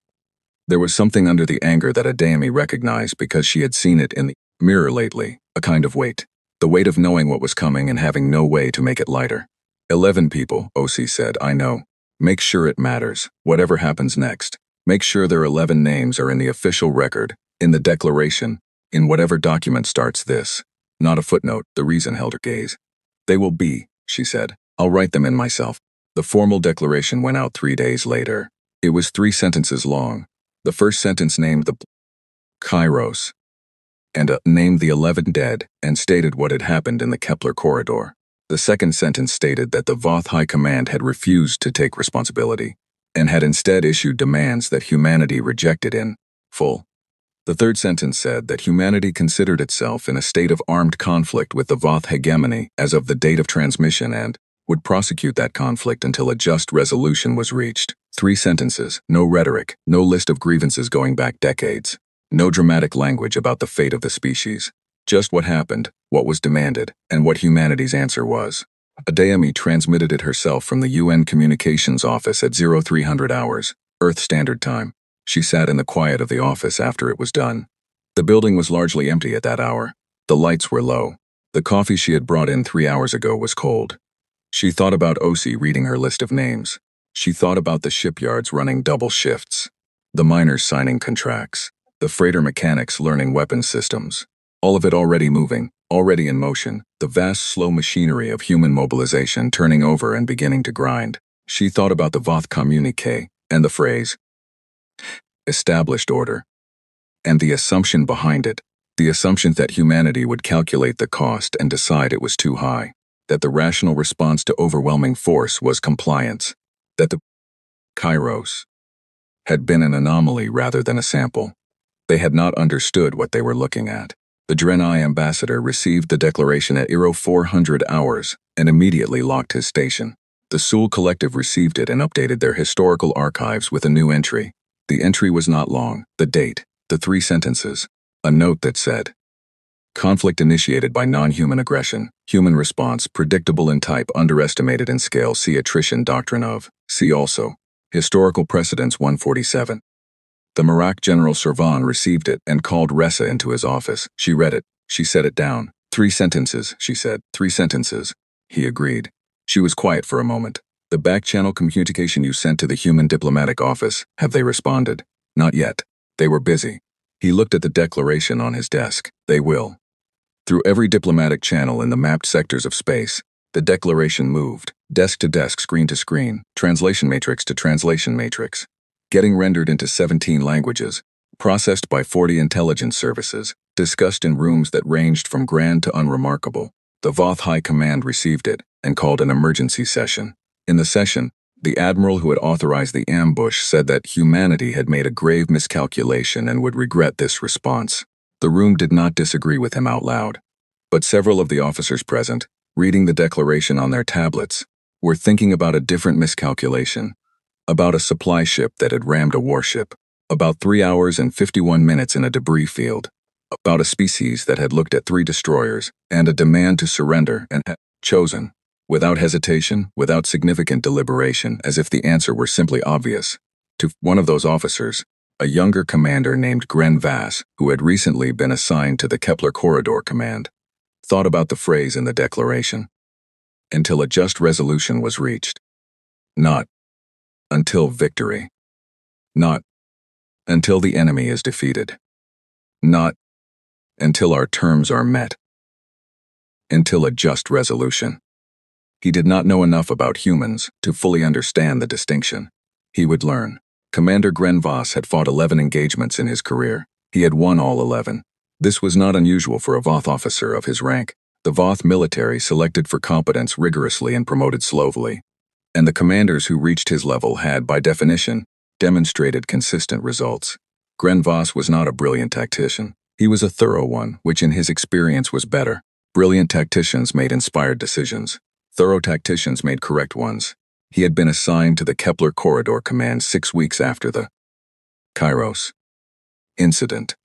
There was something under the anger that Adeyemi recognized because she had seen it in the mirror lately, a kind of weight. The weight of knowing what was coming and having no way to make it lighter. 11 people, Osi said, I know. Make sure it matters, whatever happens next. Make sure their 11 names are in the official record, in the declaration, in whatever document starts this. Not a footnote, the reason held her gaze. They will be, she said. I'll write them in myself. The formal declaration went out 3 days later. It was 3 sentences long. The first sentence named the Kairos, and named the 11 dead, and stated what had happened in the Kepler corridor. The second sentence stated that the Voth High Command had refused to take responsibility, and had instead issued demands that humanity rejected in full. The third sentence said that humanity considered itself in a state of armed conflict with the Voth hegemony as of the date of transmission and would prosecute that conflict until a just resolution was reached. 3 sentences, no rhetoric, no list of grievances going back decades, no dramatic language about the fate of the species. Just what happened, what was demanded, and what humanity's answer was. Adeyemi transmitted it herself from the UN Communications Office at 0300 hours, Earth Standard Time. She sat in the quiet of the office after it was done. The building was largely empty at that hour. The lights were low. The coffee she had brought in 3 hours ago was cold. She thought about Osi reading her list of names. She thought about the shipyards running double shifts, the miners signing contracts, the freighter mechanics learning weapons systems. All of it already moving, already in motion, the vast slow machinery of human mobilization turning over and beginning to grind. She thought about the Voth communique and the phrase, established order, and the assumption behind it, the assumption that humanity would calculate the cost and decide it was too high, that the rational response to overwhelming force was compliance, that the Kairos had been an anomaly rather than a sample. They had not understood what they were looking at. The Draenei ambassador received the declaration at 0400 hours and immediately locked his station. The Sul Collective received it and updated their historical archives with a new entry. The entry was not long, the date, the 3 sentences, a note that said, conflict initiated by non-human aggression, human response, predictable in type, underestimated in scale, see attrition doctrine of, see also, historical precedents 147. The Marak General Servan received it and called Ressa into his office. She read it. She set it down. 3 sentences, she said. 3 sentences. He agreed. She was quiet for a moment. The back-channel communication you sent to the Human Diplomatic Office, have they responded? Not yet. They were busy. He looked at the declaration on his desk. They will. Through every diplomatic channel in the mapped sectors of space, the declaration moved, desk to desk, screen to screen, translation matrix to translation matrix, getting rendered into 17 languages, processed by 40 intelligence services, discussed in rooms that ranged from grand to unremarkable. The Voth High Command received it and called an emergency session. In the session, the admiral who had authorized the ambush said that humanity had made a grave miscalculation and would regret this response. The room did not disagree with him out loud, but several of the officers present, reading the declaration on their tablets, were thinking about a different miscalculation, about a supply ship that had rammed a warship, about 3 hours and 51 minutes in a debris field, about a species that had looked at 3 destroyers and a demand to surrender and had chosen, without hesitation, without significant deliberation, as if the answer were simply obvious, to one of those officers, a younger commander named Gren Vass, who had recently been assigned to the Kepler Corridor Command. thought about the phrase in the declaration. Until a just resolution was reached. Not until victory. Not until the enemy is defeated. Not until our terms are met. Until a just resolution. He did not know enough about humans to fully understand the distinction. He would learn. Commander Gren Voss had fought 11 engagements in his career. He had won all 11. This was not unusual for a Voth officer of his rank. The Voth military selected for competence rigorously and promoted slowly. And the commanders who reached his level had, by definition, demonstrated consistent results. Gren Voss was not a brilliant tactician. He was a thorough one, which in his experience was better. Brilliant tacticians made inspired decisions. Thorough tacticians made correct ones. He had been assigned to the Kepler Corridor Command 6 weeks after the Kairos incident.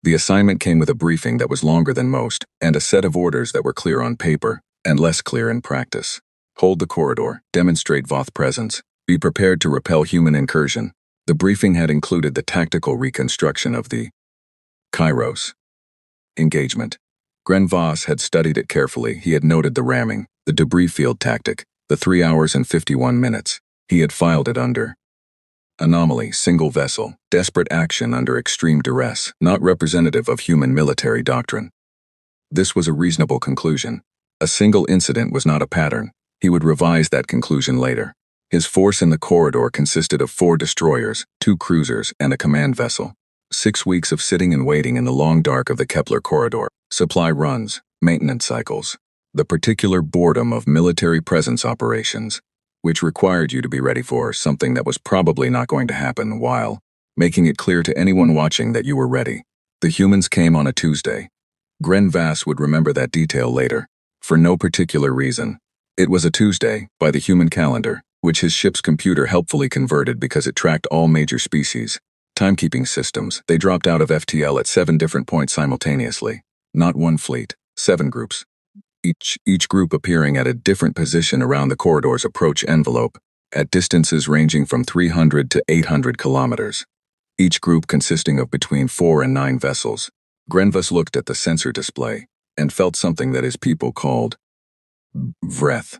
The assignment came with a briefing that was longer than most, and a set of orders that were clear on paper and less clear in practice. Hold the corridor, demonstrate Voth presence, be prepared to repel human incursion. The briefing had included the tactical reconstruction of the Kairos engagement. Gren Voss had studied it carefully. He had noted the ramming, the debris field tactic, the 3 hours and 51 minutes. He had filed it under anomaly, single vessel, desperate action under extreme duress, not representative of human military doctrine. This was a reasonable conclusion. A single incident was not a pattern. He would revise that conclusion later. His force in the corridor consisted of 4 destroyers, 2 cruisers, and a command vessel. 6 weeks of sitting and waiting in the long dark of the Kepler corridor, supply runs, maintenance cycles, the particular boredom of military presence operations, which required you to be ready for something that was probably not going to happen while making it clear to anyone watching that you were ready. The humans came on a Tuesday. Gren Voss would remember that detail later, for no particular reason. It was a Tuesday, by the human calendar, which his ship's computer helpfully converted because it tracked all major species. Timekeeping systems, they dropped out of FTL at 7 different points simultaneously. Not one fleet, 7 groups. Each group appearing at a different position around the corridor's approach envelope, at distances ranging from 300 to 800 kilometers. Each group consisting of between 4 and 9 vessels. Gren Voss looked at the sensor display and felt something that his people called vreth.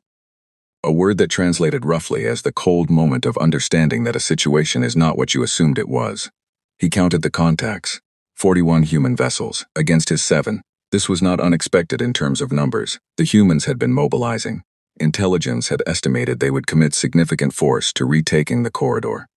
A word that translated roughly as the cold moment of understanding that a situation is not what you assumed it was. He counted the contacts. 41 human vessels, against his 7. This was not unexpected in terms of numbers. The humans had been mobilizing. Intelligence had estimated they would commit significant force to retaking the corridor.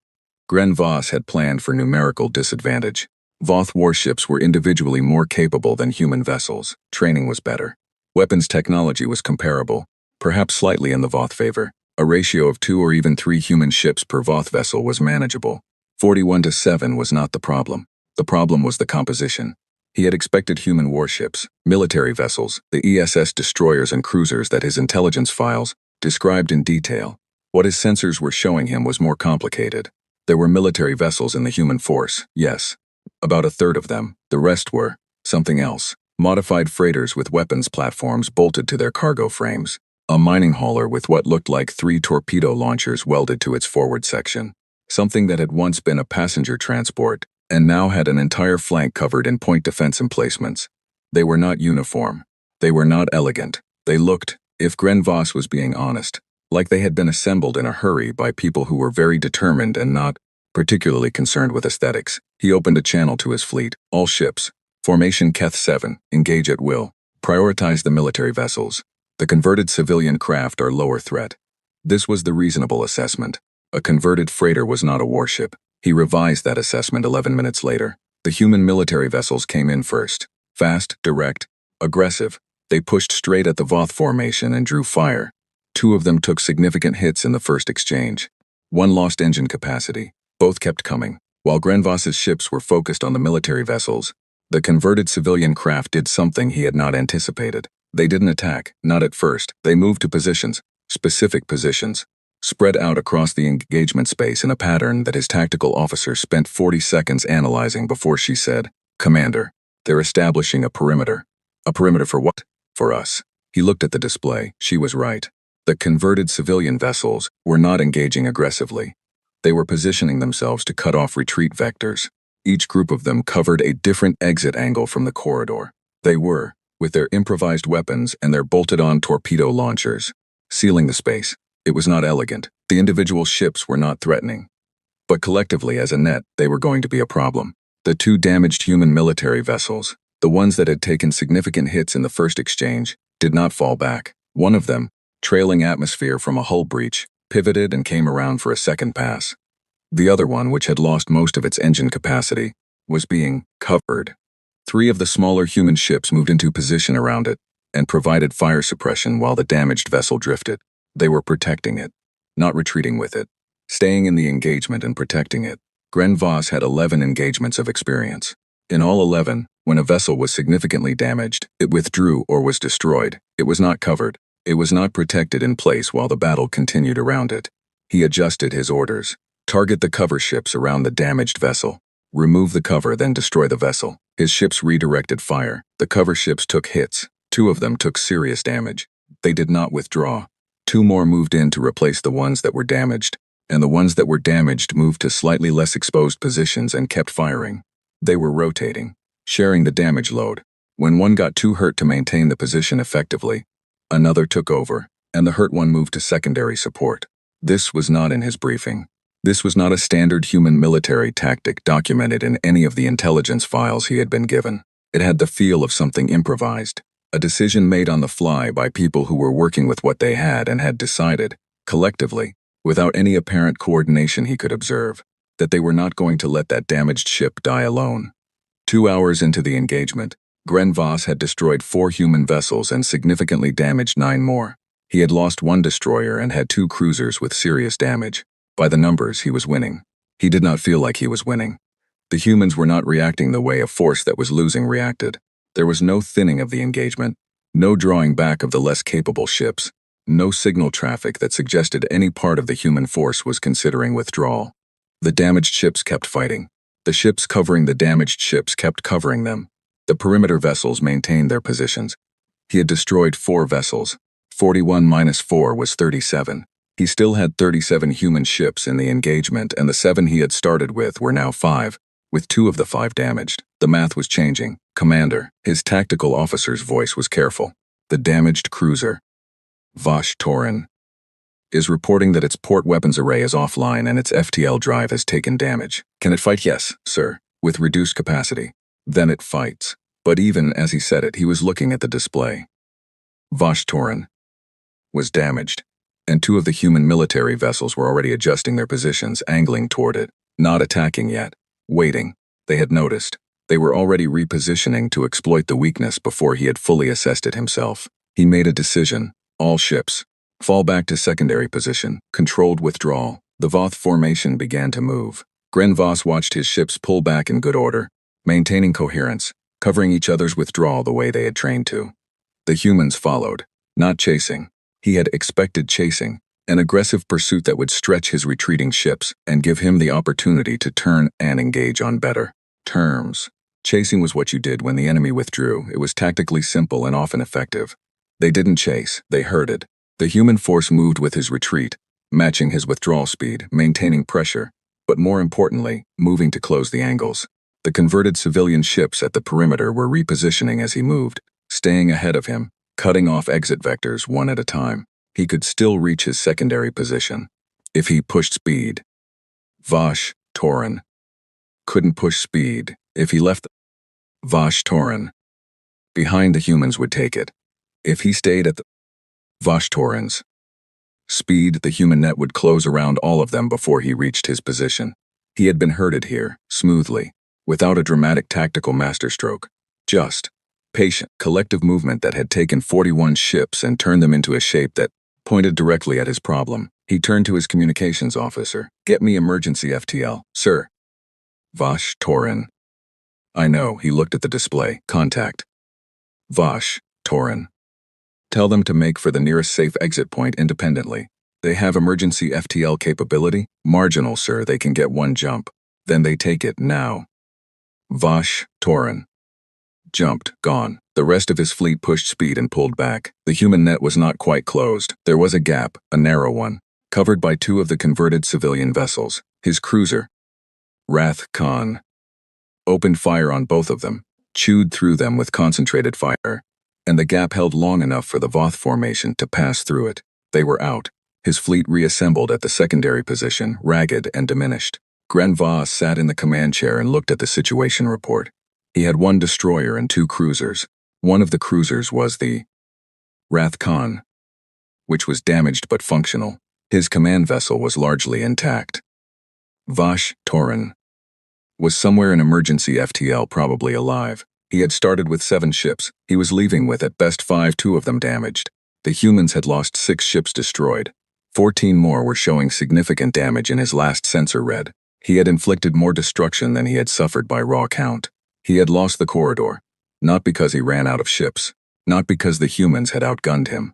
Gren Voss had planned for numerical disadvantage. Voth warships were individually more capable than human vessels. Training was better. Weapons technology was comparable, perhaps slightly in the Voth favor. A ratio of 2 or even 3 human ships per Voth vessel was manageable. 41 to 7 was not the problem. The problem was the composition. He had expected human warships, military vessels, the ESS destroyers and cruisers that his intelligence files described in detail. What his sensors were showing him was more complicated. There were military vessels in the human force, yes. About a third of them. The rest were something else. Modified freighters with weapons platforms bolted to their cargo frames. A mining hauler with what looked like 3 torpedo launchers welded to its forward section. Something that had once been a passenger transport, and now had an entire flank covered in point defense emplacements. They were not uniform. They were not elegant. They looked, if Gren Voss was being honest, like they had been assembled in a hurry by people who were very determined and not particularly concerned with aesthetics. He opened a channel to his fleet. All ships. Formation Keth 7. Engage at will. Prioritize the military vessels. The converted civilian craft are lower threat. This was the reasonable assessment. A converted freighter was not a warship. He revised that assessment 11 minutes later. The human military vessels came in first. Fast, direct, aggressive. They pushed straight at the Voth formation and drew fire. 2 of them took significant hits in the first exchange. 1 lost engine capacity. Both kept coming. While Gren Voss's ships were focused on the military vessels, the converted civilian craft did something he had not anticipated. They didn't attack, not at first. They moved to positions, specific positions, spread out across the engagement space in a pattern that his tactical officer spent 40 seconds analyzing before she said, "Commander, they're establishing a perimeter." A perimeter for what? For us. He looked at the display. She was right. The converted civilian vessels were not engaging aggressively. They were positioning themselves to cut off retreat vectors. Each group of them covered a different exit angle from the corridor. They were with their improvised weapons and their bolted-on torpedo launchers, sealing the space. It was not elegant. The individual ships were not threatening. But collectively, as a net, they were going to be a problem. The two damaged human military vessels, the ones that had taken significant hits in the first exchange, did not fall back. One of them, trailing atmosphere from a hull breach, pivoted and came around for a second pass. The other one, which had lost most of its engine capacity, was being covered. 3 of the smaller human ships moved into position around it and provided fire suppression while the damaged vessel drifted. They were protecting it, not retreating with it, staying in the engagement and protecting it. Gren Voss had 11 engagements of experience. In all 11, when a vessel was significantly damaged, it withdrew or was destroyed. It was not covered. It was not protected in place while the battle continued around it. He adjusted his orders. Target the cover ships around the damaged vessel. Remove the cover, then destroy the vessel. His ships redirected fire. The cover ships took hits. 2 of them took serious damage. They did not withdraw. 2 more moved in to replace the ones that were damaged, and the ones that were damaged moved to slightly less exposed positions and kept firing. They were rotating, sharing the damage load. When one got too hurt to maintain the position effectively, another took over, and the hurt one moved to secondary support. This was not in his briefing. This was not a standard human military tactic documented in any of the intelligence files he had been given. It had the feel of something improvised, a decision made on the fly by people who were working with what they had and had decided, collectively, without any apparent coordination he could observe, that they were not going to let that damaged ship die alone. 2 hours into the engagement, Gren Voss had destroyed 4 human vessels and significantly damaged 9 more. He had lost 1 destroyer and had 2 cruisers with serious damage. By the numbers, he was winning. He did not feel like he was winning. The humans were not reacting the way a force that was losing reacted. There was no thinning of the engagement, no drawing back of the less capable ships, no signal traffic that suggested any part of the human force was considering withdrawal. The damaged ships kept fighting. The ships covering the damaged ships kept covering them. The perimeter vessels maintained their positions. He had destroyed 4 vessels. 41 minus 4 was 37. He still had 37 human ships in the engagement, and the 7 he had started with were now 5, with 2 of the 5 damaged. The math was changing. Commander, his tactical officer's voice was careful. The damaged cruiser, Vosh Torin, is reporting that its port weapons array is offline and its FTL drive has taken damage. Can it fight? Yes, sir, with reduced capacity. Then it fights. But even as he said it, he was looking at the display. Vosh Torin was damaged, and 2 of the human military vessels were already adjusting their positions, angling toward it, not attacking yet, waiting. They had noticed. They were already repositioning to exploit the weakness before he had fully assessed it himself. He made a decision. All ships, fall back to secondary position, controlled withdrawal. The Voth formation began to move. Gren Voss watched his ships pull back in good order, maintaining coherence, covering each other's withdrawal the way they had trained to. The humans followed, not chasing. He had expected chasing, an aggressive pursuit that would stretch his retreating ships and give him the opportunity to turn and engage on better terms. Chasing was what you did when the enemy withdrew. It was tactically simple and often effective. They didn't chase, they herded. The human force moved with his retreat, matching his withdrawal speed, maintaining pressure, but more importantly, moving to close the angles. The converted civilian ships at the perimeter were repositioning as he moved, staying ahead of him, cutting off exit vectors one at a time. He could still reach his secondary position if he pushed speed. Vosh Torin couldn't push speed if he left. Vosh Torin behind the humans would take it. If he stayed at the Vosh Torin's speed, the human net would close around all of them before he reached his position. He had been herded here, smoothly, without a dramatic tactical masterstroke. Just patient, collective movement that had taken 41 ships and turned them into a shape that pointed directly at his problem. He turned to his communications officer. Get me emergency FTL, sir. Vosh Torin. I know, he looked at the display. Contact. Vosh Torin. Tell them to make for the nearest safe exit point independently. They have emergency FTL capability? Marginal, sir, they can get 1 jump. Then they take it now. Vosh Torin. Jumped, gone. The rest of his fleet pushed speed and pulled back. The human net was not quite closed. There was a gap, a narrow one, covered by 2 of the converted civilian vessels. His cruiser, Wrath Khan, opened fire on both of them, chewed through them with concentrated fire. and the gap held long enough for the Voth formation to pass through it. They were out. His fleet reassembled at the secondary position, ragged and diminished. Gren Voss sat in the command chair and looked at the situation report. He had 1 destroyer and 2 cruisers. One of the cruisers was the Wrath Khan, which was damaged but functional. His command vessel was largely intact. Vash Torin was somewhere in emergency FTL, probably alive. He had started with 7 ships. He was leaving with at best 5, 2 of them damaged. The humans had lost 6 ships destroyed. 14 more were showing significant damage in his last sensor read. He had inflicted more destruction than he had suffered by raw count. He had lost the corridor, not because he ran out of ships, not because the humans had outgunned him,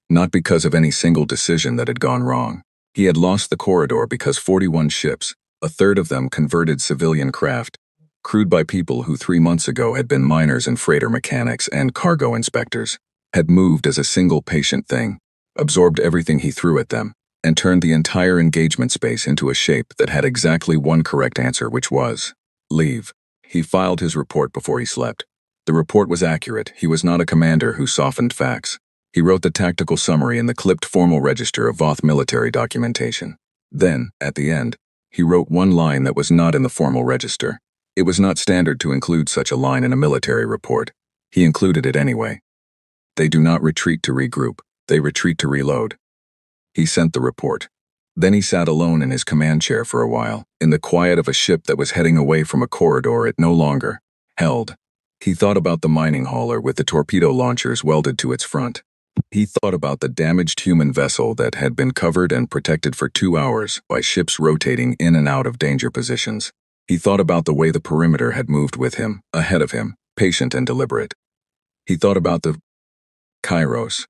not because of any single decision that had gone wrong. He had lost the corridor because 41 ships, a third of them converted civilian craft, crewed by people who 3 months ago had been miners and freighter mechanics and cargo inspectors, had moved as a single patient thing, absorbed everything he threw at them, and turned the entire engagement space into a shape that had exactly one correct answer, which was leave. He filed his report before he slept. The report was accurate. He was not a commander who softened facts. He wrote the tactical summary in the clipped formal register of Voth military documentation. Then, at the end, he wrote one line that was not in the formal register. It was not standard to include such a line in a military report. He included it anyway. They do not retreat to regroup. They retreat to reload. He sent the report. Then he sat alone in his command chair for a while, in the quiet of a ship that was heading away from a corridor it no longer held. He thought about the mining hauler with the torpedo launchers welded to its front. He thought about the damaged human vessel that had been covered and protected for 2 hours by ships rotating in and out of danger positions. He thought about the way the perimeter had moved with him, ahead of him, patient and deliberate. He thought about the Kairos,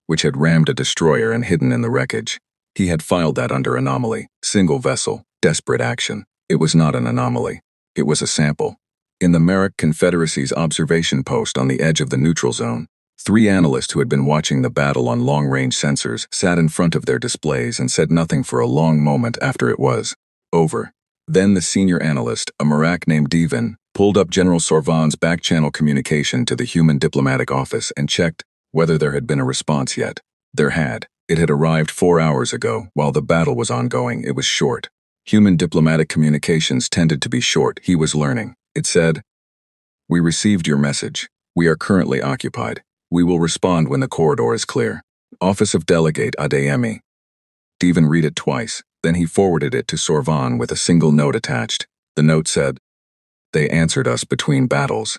which had rammed a destroyer and hidden in the wreckage. He had filed that under anomaly, single vessel, desperate action. It was not an anomaly. It was a sample. In the Merrick Confederacy's observation post on the edge of the neutral zone, 3 analysts who had been watching the battle on long-range sensors sat in front of their displays and said nothing for a long moment after it was over. Then the senior analyst, a Merak named Devon, pulled up General Sorvan's back-channel communication to the Human Diplomatic Office and checked whether there had been a response yet. There had. It had arrived 4 hours ago. While the battle was ongoing, it was short. Human diplomatic communications tended to be short, he was learning. It said, "We received your message. We are currently occupied. We will respond when the corridor is clear. Office of Delegate Adeyemi." Devon read it twice, then he forwarded it to Sorvan with a single note attached. The note said, "They answered us between battles."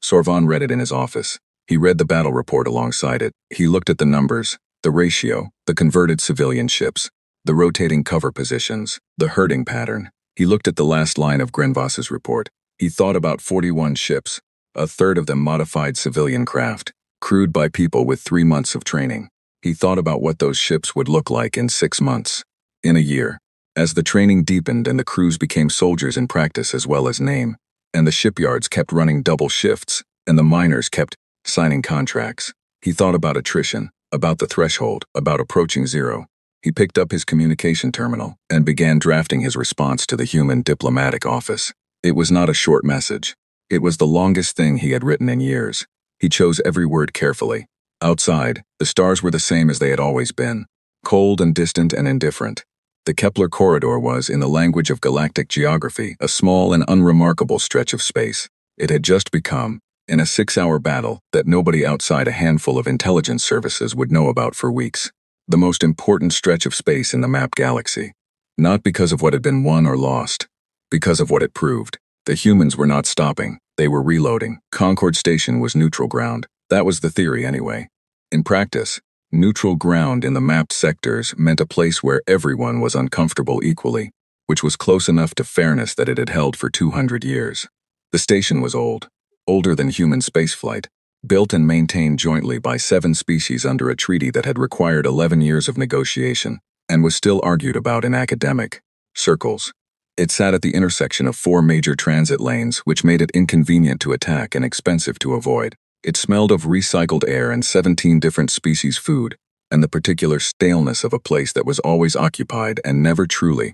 Sorvan read it in his office. He read the battle report alongside it. He looked at the numbers, the ratio, the converted civilian ships, the rotating cover positions, the herding pattern. He looked at the last line of Grenvoss's report. He thought about 41 ships, a third of them modified civilian craft, crewed by people with 3 months of training. He thought about what those ships would look like in 6 months, in a year. As the training deepened and the crews became soldiers in practice as well as name, and the shipyards kept running double shifts, and the miners kept signing contracts, he thought about attrition, about the threshold, about approaching zero. He picked up his communication terminal and began drafting his response to the Human Diplomatic Office. It was not a short message. It was the longest thing he had written in years. He chose every word carefully. Outside, the stars were the same as they had always been, cold and distant and indifferent. The Kepler corridor was, in the language of galactic geography, a small and unremarkable stretch of space. It had just become, in a 6-hour battle that nobody outside a handful of intelligence services would know about for weeks, the most important stretch of space in the mapped galaxy. Not because of what had been won or lost, because of what it proved. The humans were not stopping. They were reloading. Concord Station was neutral ground. That was the theory anyway. In practice, neutral ground in the mapped sectors meant a place where everyone was uncomfortable equally, which was close enough to fairness that it had held for 200 years. The station was old, older than human spaceflight, built and maintained jointly by 7 species under a treaty that had required 11 years of negotiation, and was still argued about in academic circles. It sat at the intersection of 4 major transit lanes, which made it inconvenient to attack and expensive to avoid. It smelled of recycled air and 17 different species food, and the particular staleness of a place that was always occupied and never truly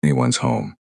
anyone's home.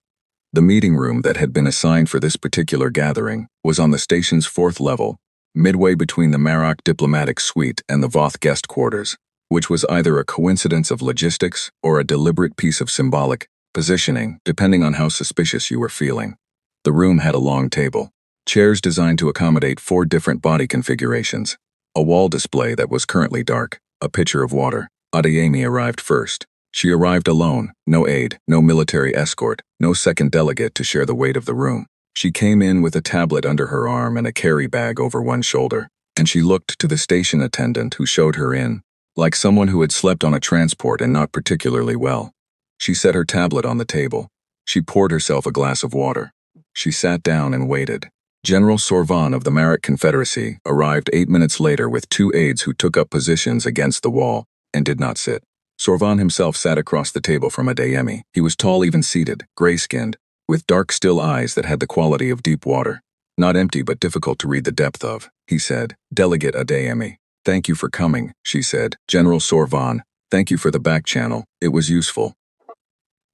The meeting room that had been assigned for this particular gathering was on the station's 4th level, midway between the Maroc diplomatic suite and the Voth guest quarters, which was either a coincidence of logistics or a deliberate piece of symbolic positioning, depending on how suspicious you were feeling. The room had a long table, chairs designed to accommodate 4 different body configurations, a wall display that was currently dark, a pitcher of water. Adeyemi arrived first. She arrived alone, no aide, no military escort, no second delegate to share the weight of the room. She came in with a tablet under her arm and a carry bag over one shoulder, and she looked to the station attendant who showed her in, like someone who had slept on a transport and not particularly well. She set her tablet on the table. She poured herself a glass of water. She sat down and waited. General Sorvan of the Maroc Confederacy arrived 8 minutes later with 2 aides who took up positions against the wall and did not sit. Sorvan himself sat across the table from Adeyemi. He was tall, even-seated, gray-skinned, with dark, still eyes that had the quality of deep water. Not empty, but difficult to read the depth of, he said. Delegate Adeyemi. Thank you for coming, she said. General Sorvan, thank you for the back channel. It was useful.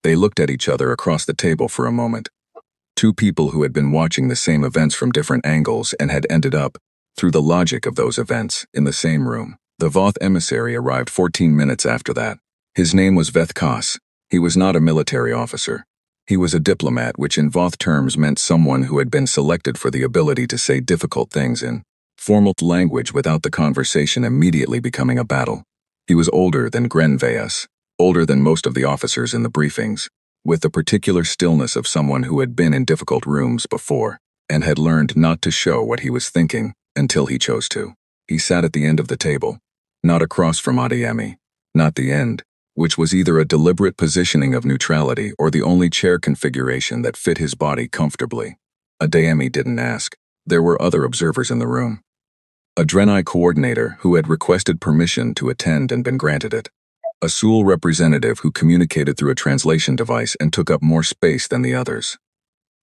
They looked at each other across the table for a moment. 2 people who had been watching the same events from different angles and had ended up, through the logic of those events, in the same room. The Voth emissary arrived 14 minutes after that. His name was Veth Kas. He was not a military officer. He was a diplomat, which in Voth terms meant someone who had been selected for the ability to say difficult things in formal language without the conversation immediately becoming a battle. He was older than Grenveas, older than most of the officers in the briefings, with the particular stillness of someone who had been in difficult rooms before and had learned not to show what he was thinking until he chose to. He sat at the end of the table, not across from Adeyemi, not the end, which was either a deliberate positioning of neutrality or the only chair configuration that fit his body comfortably. Adeyemi didn't ask. There were other observers in the room. A Drenai coordinator who had requested permission to attend and been granted it. A Sul representative who communicated through a translation device and took up more space than the others.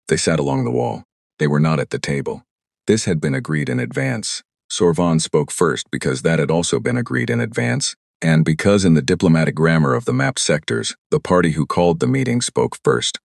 They sat along the wall. They were not at the table. This had been agreed in advance. Sorvan spoke first because that had also been agreed in advance, and because in the diplomatic grammar of the mapped sectors, the party who called the meeting spoke first.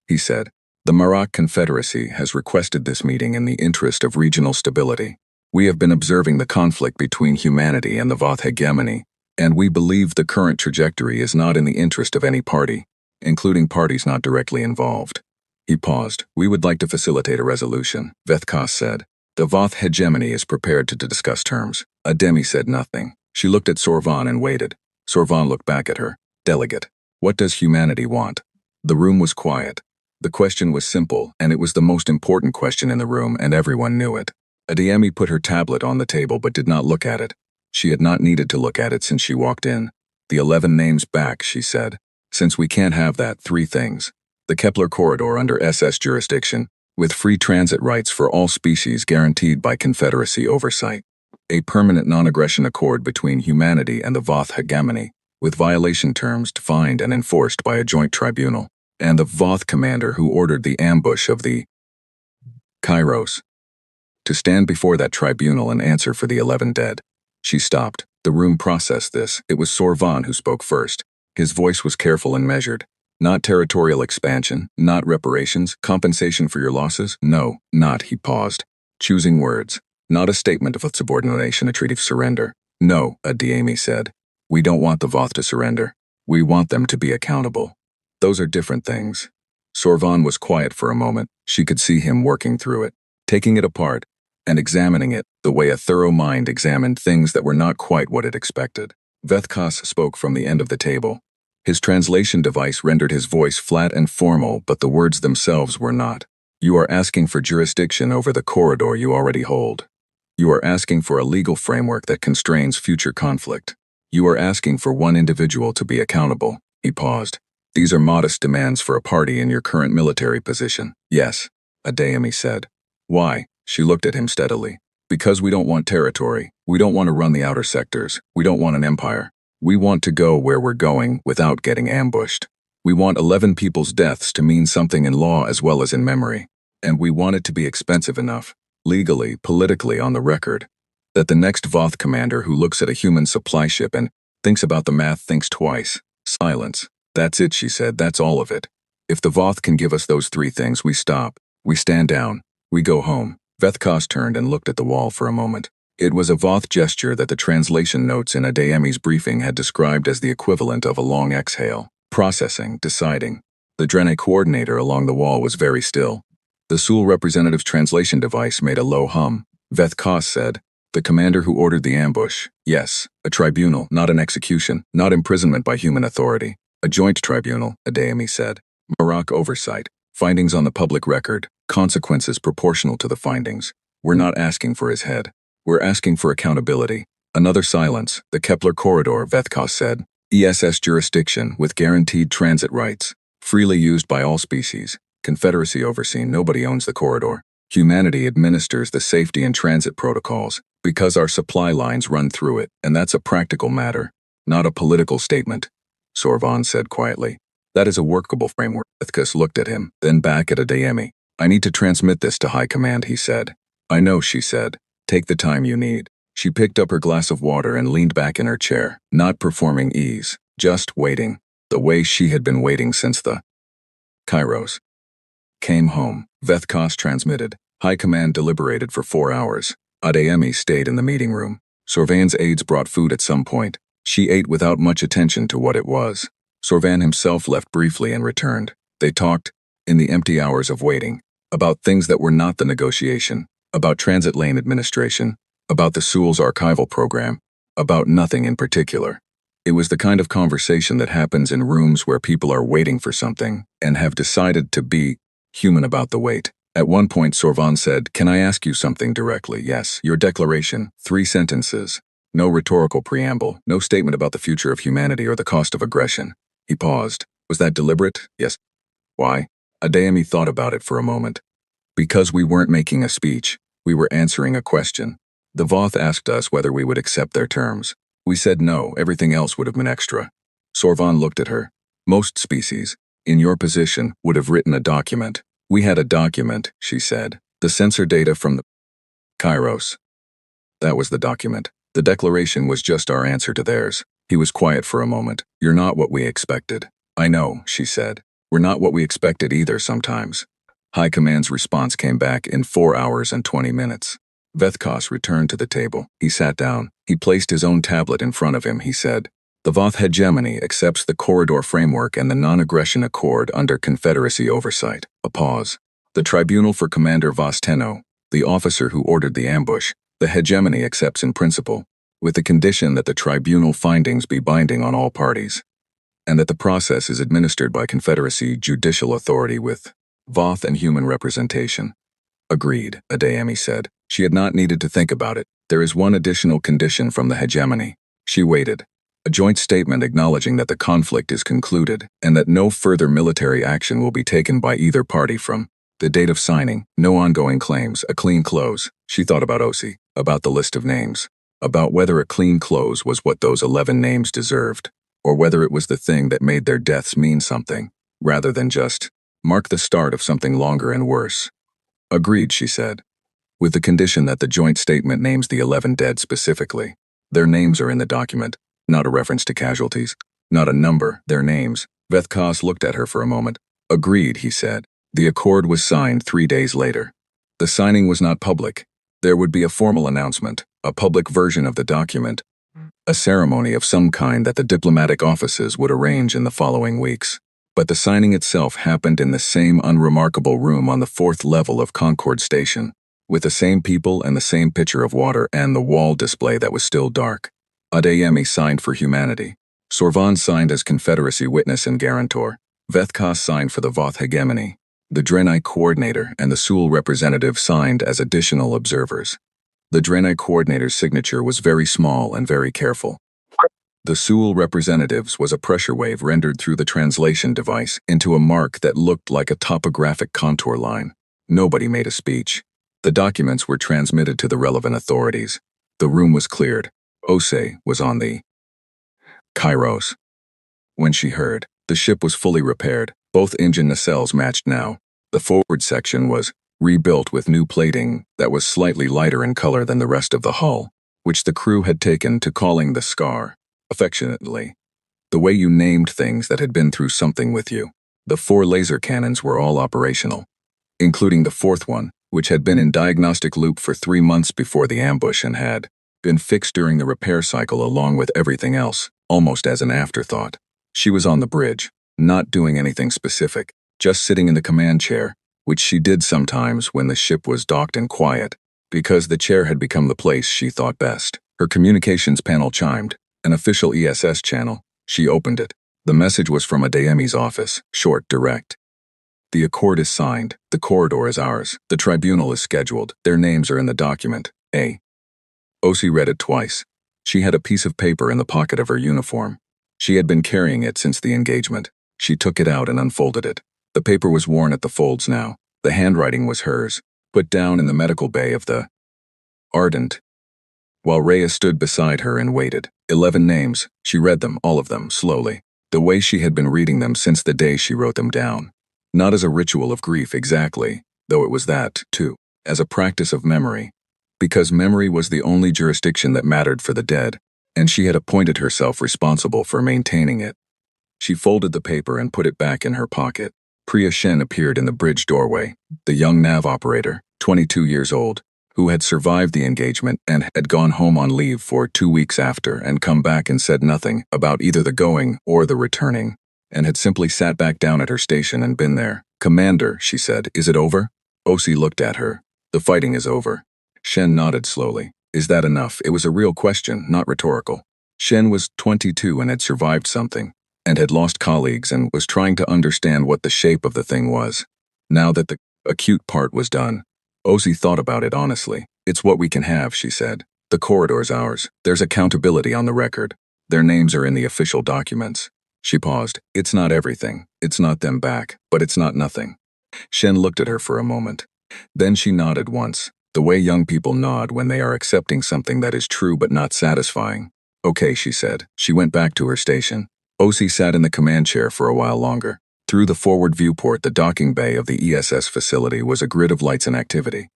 He said, "The Maroc Confederacy has requested this meeting in the interest of regional stability. We have been observing the conflict between humanity and the Voth hegemony, and we believe the current trajectory is not in the interest of any party, including parties not directly involved." He paused. "We would like to facilitate a resolution," Veth Kas said. "The Voth hegemony is prepared to discuss terms." Adeyemi said nothing. She looked at Sorvan and waited. Sorvan looked back at her. "Delegate, what does humanity want?" The room was quiet. The question was simple, and it was the most important question in the room, and everyone knew it. Adeyemi put her tablet on the table but did not look at it. She had not needed to look at it since she walked in. "The 11 names back," she said. "Since we can't have that, 3 things. The Kepler corridor under SS jurisdiction, with free transit rights for all species guaranteed by Confederacy oversight. A permanent non-aggression accord between humanity and the Voth hegemony, with violation terms defined and enforced by a joint tribunal, and the Voth commander who ordered the ambush of the Kairos, to stand before that tribunal and answer for the 11 dead." She stopped. The room processed this. It was Sorvan who spoke first. His voice was careful and measured. "Not territorial expansion, not reparations, compensation for your losses, no, not," he paused, choosing words. "Not a statement of subordination, a treaty of surrender. No," Adeyemi said. "We don't want the Voth to surrender. We want them to be accountable. Those are different things." Sorvan was quiet for a moment. She could see him working through it, taking it apart, and examining it the way a thorough mind examined things that were not quite what it expected. Veth Kas spoke from the end of the table. His translation device rendered his voice flat and formal, but the words themselves were not. "You are asking for jurisdiction over the corridor you already hold. You are asking for a legal framework that constrains future conflict. You are asking for one individual to be accountable." He paused. "These are modest demands for a party in your current military position." "Yes," Adeyemi said. "Why?" She looked at him steadily. "Because we don't want territory. We don't want to run the outer sectors. We don't want an empire. We want to go where we're going without getting ambushed. We want 11 people's deaths to mean something in law as well as in memory. And we want it to be expensive enough, legally, politically on the record, that the next Voth commander who looks at a human supply ship and thinks about the math thinks twice." Silence. "That's it," she said. "That's all of it. If the Voth can give us those 3 things, we stop. We stand down. We go home." Vethkos turned and looked at the wall for a moment. It was a Voth gesture that the translation notes in Adeyemi's briefing had described as the equivalent of a long exhale. Processing, deciding. The Drene coordinator along the wall was very still. The Sul representative's translation device made a low hum. Vethkos said, "The commander who ordered the ambush. Yes, a tribunal, not an execution, not imprisonment by human authority. A joint tribunal," Adeyemi said. Marak oversight. Findings on the public record. Consequences proportional to the findings. We're not asking for his head. We're asking for accountability. Another silence. The Kepler corridor, Vethkos said. ESS jurisdiction with guaranteed transit rights. Freely used by all species. Confederacy overseen. Nobody owns the corridor. Humanity administers the safety and transit protocols because our supply lines run through it, and that's a practical matter, not a political statement, Sorvan said quietly. That is a workable framework. Vethkos looked at him, then back at Adeyemi. I need to transmit this to High Command, he said. I know, she said. Take the time you need. She picked up her glass of water and leaned back in her chair, not performing ease, just waiting, the way she had been waiting since the Kairos came home. Vethkos transmitted. High Command deliberated for 4 hours. Adeyemi stayed in the meeting room. Sorvan's aides brought food at some point. She ate without much attention to what it was. Sorvan himself left briefly and returned. They talked, in the empty hours of waiting, about things that were not the negotiation, about transit lane administration, about the Sul's archival program, about nothing in particular. It was the kind of conversation that happens in rooms where people are waiting for something and have decided to be human about the wait. At one point, Sorvan said, "Can I ask you something directly?" "Yes, your declaration, 3 sentences. No rhetorical preamble, no statement about the future of humanity or the cost of aggression." He paused. Was that deliberate? Yes. Why? Adeyemi thought about it for a moment. Because we weren't making a speech. We were answering a question. The Voth asked us whether we would accept their terms. We said no, everything else would have been extra. Sorvan looked at her. Most species, in your position, would have written a document. We had a document, she said. The sensor data from the Kairos. That was the document. The declaration was just our answer to theirs. He was quiet for a moment. You're not what we expected. I know, she said. We're not what we expected either sometimes. High Command's response came back in 4 hours and 20 minutes. Vethkos returned to the table. He sat down. He placed his own tablet in front of him. He said, "The Voth hegemony accepts the corridor framework and the non-aggression accord under Confederacy oversight." A pause. "The tribunal for Commander Vosteno, the officer who ordered the ambush, the hegemony accepts in principle, with the condition that the tribunal findings be binding on all parties, and that the process is administered by Confederacy judicial authority with Voth and human representation." Agreed, Adeyemi said. She had not needed to think about it. There is one additional condition from the hegemony. She waited. A joint statement acknowledging that the conflict is concluded and that no further military action will be taken by either party from the date of signing, no ongoing claims, a clean close. She thought about Osi, about the list of names, about whether a clean close was what those 11 names deserved, or whether it was the thing that made their deaths mean something, rather than just mark the start of something longer and worse. Agreed, she said, with the condition that the joint statement names the 11 dead specifically. Their names are in the document, not a reference to casualties, not a number, their names. Vethkos looked at her for a moment. Agreed, he said. The accord was signed 3 days later. The signing was not public. There would be a formal announcement, a public version of the document, a ceremony of some kind that the diplomatic offices would arrange in the following weeks. But the signing itself happened in the same unremarkable room on the 4th level of Concord Station, with the same people and the same pitcher of water and the wall display that was still dark. Adeyemi signed for humanity. Sorvan signed as Confederacy witness and guarantor. Vethkos signed for the Voth hegemony. The Drene coordinator and the Sul representative signed as additional observers. The Drene coordinator's signature was very small and very careful. The Sul representative's was a pressure wave rendered through the translation device into a mark that looked like a topographic contour line. Nobody made a speech. The documents were transmitted to the relevant authorities. The room was cleared. Ose was on the Kairos. When she heard, the ship was fully repaired. Both engine nacelles matched now. The forward section was rebuilt with new plating that was slightly lighter in color than the rest of the hull, which the crew had taken to calling the Scar, affectionately. The way you named things that had been through something with you. The 4 laser cannons were all operational, including the 4th one, which had been in diagnostic loop for 3 months before the ambush and had been fixed during the repair cycle along with everything else, almost as an afterthought. She was on the bridge, not doing anything specific, just sitting in the command chair, which she did sometimes when the ship was docked and quiet, because the chair had become the place she thought best. Her communications panel chimed, an official ESS channel. She opened it. The message was from Adeyemi's office, short, direct. The accord is signed. The corridor is ours. The tribunal is scheduled. Their names are in the document. A. Osi read it twice. She had a piece of paper in the pocket of her uniform. She had been carrying it since the engagement. She took it out and unfolded it. The paper was worn at the folds now. The handwriting was hers, put down in the medical bay of the Ardent. While Rhea stood beside her and waited. 11 names. She read them, all of them, slowly. The way she had been reading them since the day she wrote them down. Not as a ritual of grief exactly, though it was that, too, as a practice of memory. Because memory was the only jurisdiction that mattered for the dead, and she had appointed herself responsible for maintaining it. She folded the paper and put it back in her pocket. Priya Shen appeared in the bridge doorway, the young nav operator, 22 years old, who had survived the engagement and had gone home on leave for 2 weeks after and come back and said nothing about either the going or the returning, and had simply sat back down at her station and been there. "Commander," she said, "is it over?" Osi looked at her. "The fighting is over." Shen nodded slowly. "Is that enough?" It was a real question, not rhetorical. Shen was 22 and had survived something, and had lost colleagues and was trying to understand what the shape of the thing was. Now that the acute part was done, Osi thought about it honestly. "It's what we can have," she said. "The corridor's ours. There's accountability on the record. Their names are in the official documents." She paused. "It's not everything. It's not them back, but it's not nothing." Shen looked at her for a moment. Then she nodded once, the way young people nod when they are accepting something that is true but not satisfying. "Okay," she said. She went back to her station. Osi sat in the command chair for a while longer. Through the forward viewport, the docking bay of the ESS facility was a grid of lights and activity.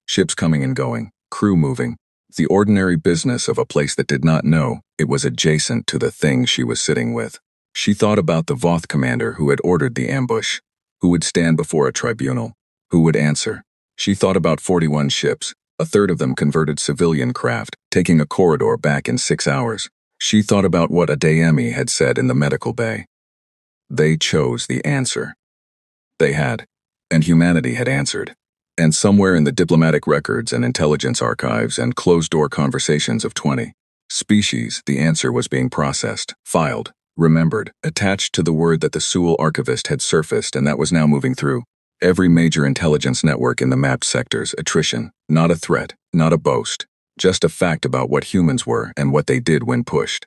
Ships coming and going, crew moving. The ordinary business of a place that did not know it was adjacent to the thing she was sitting with. She thought about the Voth commander who had ordered the ambush, who would stand before a tribunal, who would answer. She thought about 41 ships, a third of them converted civilian craft, taking a corridor back in 6 hours. She thought about what Adeyemi had said in the medical bay. They chose the answer. They had, and humanity had answered. And somewhere in the diplomatic records and intelligence archives and closed-door conversations of 20 species, the answer was being processed, filed, remembered, attached to the word that the Sewell archivist had surfaced, and that was now moving through every major intelligence network in the mapped sectors. Attrition, not a threat, not a boast, just a fact about what humans were and what they did when pushed.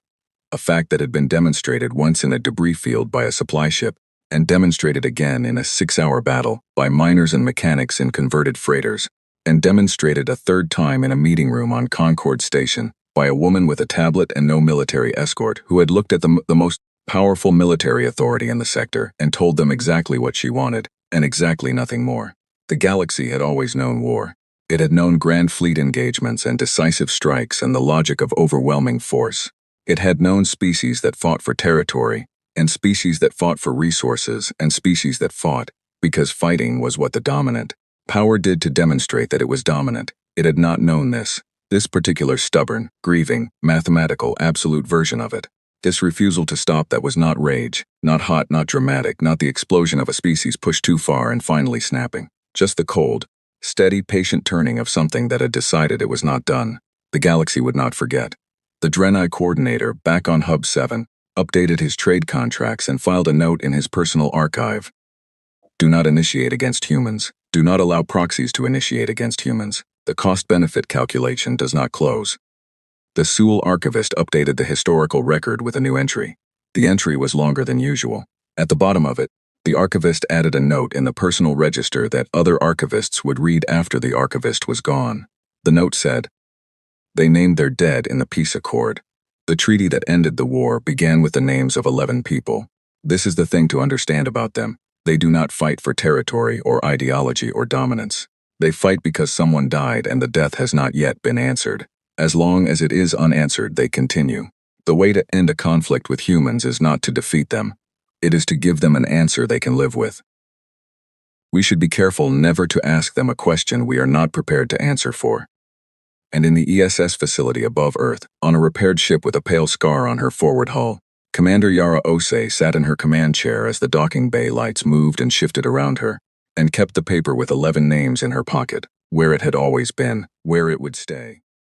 A fact that had been demonstrated once in a debris field by a supply ship, and demonstrated again in a 6-hour battle by miners and mechanics in converted freighters, and demonstrated a third time in a meeting room on Concord Station by a woman with a tablet and no military escort who had looked at the most powerful military authority in the sector and told them exactly what she wanted, and exactly nothing more. The galaxy had always known war. It had known grand fleet engagements and decisive strikes and the logic of overwhelming force. It had known species that fought for territory, and species that fought for resources, and species that fought because fighting was what the dominant power did to demonstrate that it was dominant. It had not known this particular stubborn, grieving, mathematical, absolute version of it. This refusal to stop that was not rage, not hot, not dramatic, not the explosion of a species pushed too far and finally snapping. Just the cold, steady, patient turning of something that had decided it was not done. The galaxy would not forget. The Draenei coordinator, back on Hub 7, updated his trade contracts and filed a note in his personal archive. Do not initiate against humans. Do not allow proxies to initiate against humans. The cost-benefit calculation does not close. The Sewell archivist updated the historical record with a new entry. The entry was longer than usual. At the bottom of it, the archivist added a note in the personal register that other archivists would read after the archivist was gone. The note said, "They named their dead in the peace accord. The treaty that ended the war began with the names of 11 people. This is the thing to understand about them. They do not fight for territory or ideology or dominance. They fight because someone died and the death has not yet been answered. As long as it is unanswered, they continue. The way to end a conflict with humans is not to defeat them. It is to give them an answer they can live with." We should be careful never to ask them a question we are not prepared to answer for. And in the ESS facility above Earth, on a repaired ship with a pale scar on her forward hull, Commander Yara Ose sat in her command chair as the docking bay lights moved and shifted around her, and kept the paper with 11 names in her pocket, where it had always been, where it would stay.